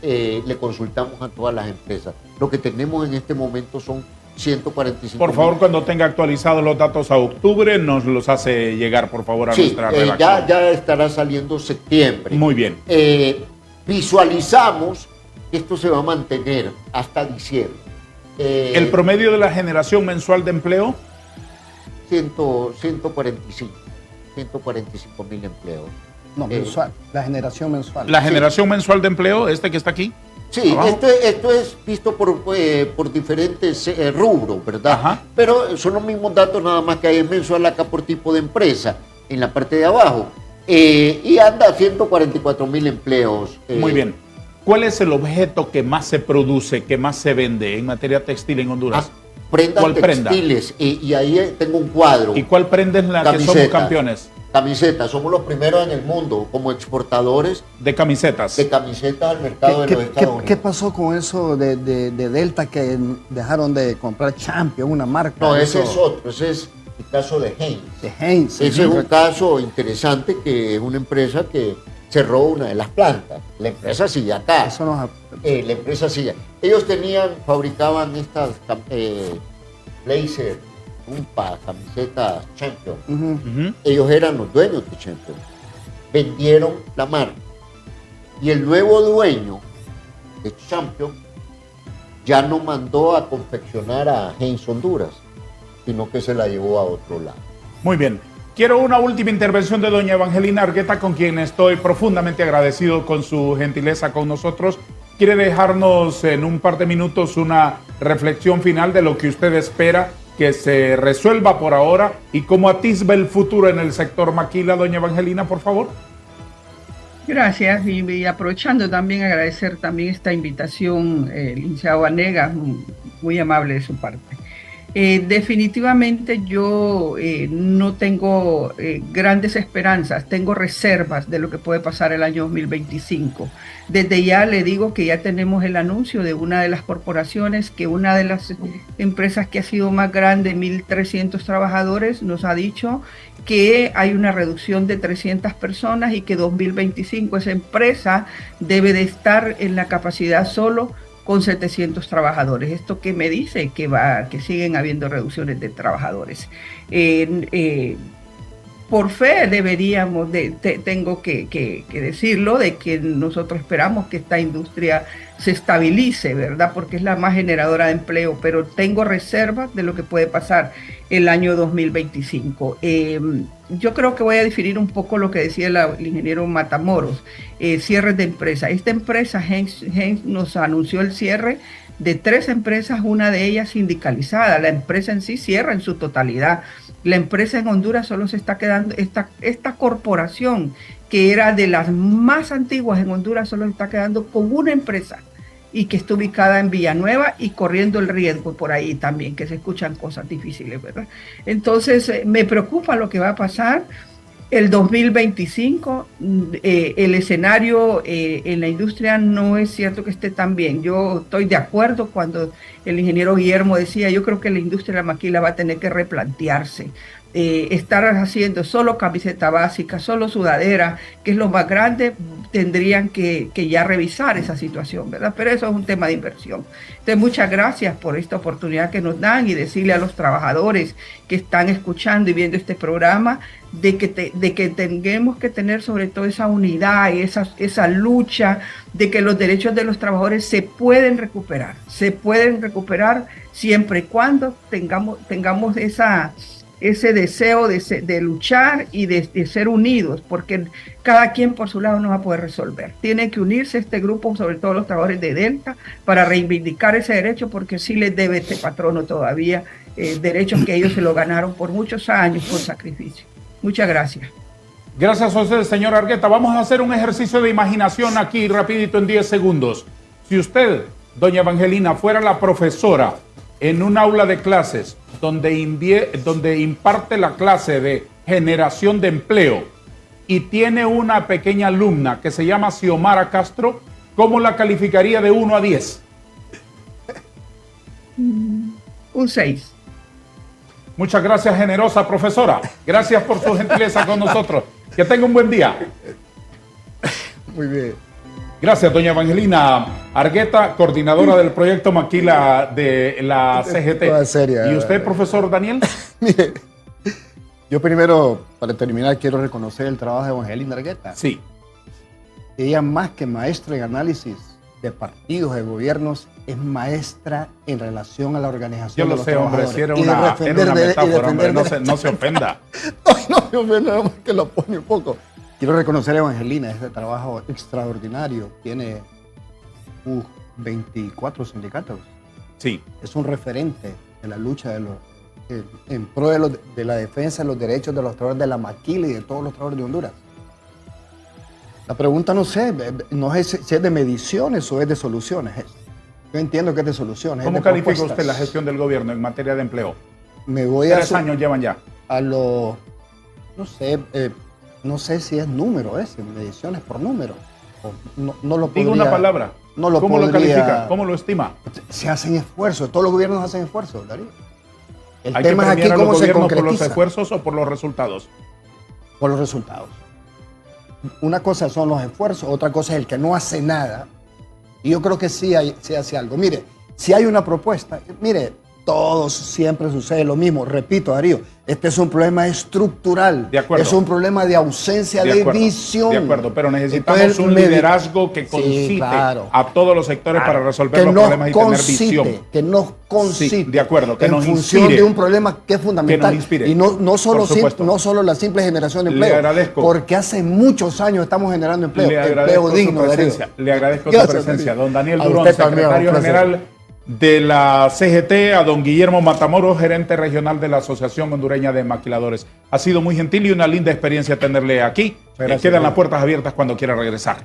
Le consultamos a todas las empresas. Lo que tenemos en este momento son 145. Por favor, cuando tenga actualizados los datos a octubre, nos los hace llegar, por favor, a nuestra redacción. Ya estará saliendo septiembre. Muy bien. Visualizamos que esto se va a mantener hasta diciembre. ¿El promedio de la generación mensual de empleo? 145,000 empleos. No, mensual, la generación mensual. ¿La generación mensual de empleo, que está aquí? Sí, esto es visto por diferentes rubros, ¿verdad? Ajá. Pero son los mismos datos, nada más que hay mensual acá por tipo de empresa, en la parte de abajo. Y anda a 144,000 empleos. Muy bien. ¿Cuál es el objeto que más se produce, que más se vende en materia textil en Honduras? Prendas textiles. Y ahí tengo un cuadro. ¿Y cuál prenda es la que somos campeones? Camisetas, somos los primeros en el mundo como exportadores de camisetas. De camisetas al mercado de los Estados Unidos. ¿Qué pasó con eso de Delta que dejaron de comprar Champion, una marca? No, ese es otro, ese es el caso de Heinz. Ese es un caso interesante, que es una empresa que cerró una de las plantas. La empresa sigue acá. Eso nos... La empresa sigue. Ellos fabricaban estas blazer, camisetas Champion. Ellos eran los dueños de Champion. Vendieron la marca. Y el nuevo dueño de Champion ya no mandó a confeccionar a Heinz Honduras, sino que se la llevó a otro lado. Muy bien. Quiero una última intervención de doña Evangelina Argueta, con quien estoy profundamente agradecido con su gentileza con nosotros. ¿quiere dejarnos en un par de minutos una reflexión final de lo que usted espera que se resuelva por ahora y cómo atisba el futuro en el sector maquila, doña Evangelina, por favor? Gracias, y aprovechando también agradecer también esta invitación, licenciado Vanegas, muy amable de su parte. Definitivamente yo no tengo grandes esperanzas, tengo reservas de lo que puede pasar el año 2025. Desde ya le digo que ya tenemos el anuncio de una de las corporaciones, que una de las empresas que ha sido más grande, 1.300 trabajadores, nos ha dicho que hay una reducción de 300 personas y que 2025 esa empresa debe de estar en la capacidad solo con 700 trabajadores. ¿Esto qué me dice? Que siguen habiendo reducciones de trabajadores. Por fe deberíamos, tengo que decirlo, de que nosotros esperamos que esta industria se estabilice, ¿verdad? Porque es la más generadora de empleo, pero tengo reservas de lo que puede pasar el año 2025. Yo creo que voy a diferir un poco lo que decía el ingeniero Matamoros, cierres de empresas. Esta empresa, Heinz, nos anunció el cierre de 3 empresas, una de ellas sindicalizada. La empresa en sí cierra en su totalidad. La empresa en Honduras solo se está quedando, esta corporación que era de las más antiguas en Honduras, solo se está quedando con una empresa y que está ubicada en Villanueva y corriendo el riesgo por ahí también, que se escuchan cosas difíciles, ¿verdad? Entonces, me preocupa lo que va a pasar. El 2025, el escenario en la industria no es cierto que esté tan bien. Yo estoy de acuerdo cuando el ingeniero Guillermo decía, yo creo que la industria de la maquila va a tener que replantearse. Estar haciendo solo camiseta básica, solo sudadera, que es lo más grande, tendrían que ya revisar esa situación, ¿verdad? Pero eso es un tema de inversión. Entonces, muchas gracias por esta oportunidad que nos dan y decirle a los trabajadores que están escuchando y viendo este programa de que tengamos que tener sobre todo esa unidad y esa lucha de que los derechos de los trabajadores se pueden recuperar siempre y cuando tengamos ese deseo de luchar y de ser unidos, porque cada quien por su lado no va a poder resolver. Tiene que unirse este grupo, sobre todo los trabajadores de Delta, para reivindicar ese derecho, porque sí les debe este patrono todavía derechos que ellos se lo ganaron por muchos años por sacrificio. Muchas gracias. Gracias a usted, señor Argueta. Vamos a hacer un ejercicio de imaginación aquí rapidito en 10 segundos. Si usted, doña Evangelina, fuera la profesora en un aula de clases donde imparte la clase de generación de empleo y tiene una pequeña alumna que se llama Xiomara Castro, ¿cómo la calificaría de 1 a 10? Un 6. Muchas gracias, generosa profesora. Gracias por su gentileza con nosotros. Que tenga un buen día. Muy bien. Gracias, doña Evangelina Argueta, coordinadora del proyecto Maquila de la CGT. Toda seria. ¿Y usted, profesor Daniel? Mire, yo primero, para terminar, quiero reconocer el trabajo de Evangelina Argueta. Sí. Ella, más que maestra en análisis de partidos, de gobiernos, es maestra en relación a la organización de los trabajadores. Yo lo sé, hombre, si era una metáfora, hombre, no se ofenda. No me ofenda, que lo pone un poco. Quiero reconocer a Evangelina, este trabajo extraordinario. Tiene 24 sindicatos. Sí. Es un referente en la lucha en pro de la defensa de los derechos de los trabajadores de la maquila y de todos los trabajadores de Honduras. La pregunta no sé si es de mediciones o es de soluciones. Yo entiendo que es de soluciones. ¿Cómo califica usted la gestión del gobierno en materia de empleo? Me voy 3 años llevan ya. No sé si es número mediciones por número. No lo podría. Diga una palabra. ¿Cómo lo califica? ¿Cómo lo estima? Se hacen esfuerzos. Todos los gobiernos hacen esfuerzos, Darío. El ¿Hay tema que es aquí premiar a los cómo se gobiernos por los concretiza. esfuerzos o por los resultados? Por los resultados. Una cosa son los esfuerzos, otra cosa es el que no hace nada. Y yo creo que sí hace algo. Mire, si hay una propuesta, mire, todos siempre sucede lo mismo. Repito, Darío, este es un problema estructural. De acuerdo. Es un problema de ausencia de visión. De acuerdo, pero necesitamos Entonces, un liderazgo que concite sí, claro, a todos los sectores para resolver que los nos problemas y tener concite, visión. que nos concite. Sí, de acuerdo, que en nos función inspire. de un problema que es fundamental. Que nos inspire. Y no solo, Por supuesto. no solo la simple generación de Le empleo. agradezco. Porque hace muchos años estamos generando empleo. Le Empleo agradezco digno, su Darío. presencia. Le agradezco Gracias, su presencia. Darío. Don Daniel A Durón, usted también, secretario un placer. general de la CGT, a don Guillermo Matamoros, gerente regional de la Asociación Hondureña de Maquiladores. Ha sido muy gentil y una linda experiencia tenerle aquí. Gracias, Quedan Darío. las puertas abiertas cuando quiera regresar.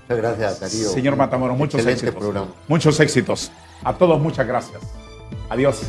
Muchas gracias, Darío. Señor Matamoros, muchos Excelente éxitos. programa. Muchos éxitos. A todos, muchas gracias. Adiós.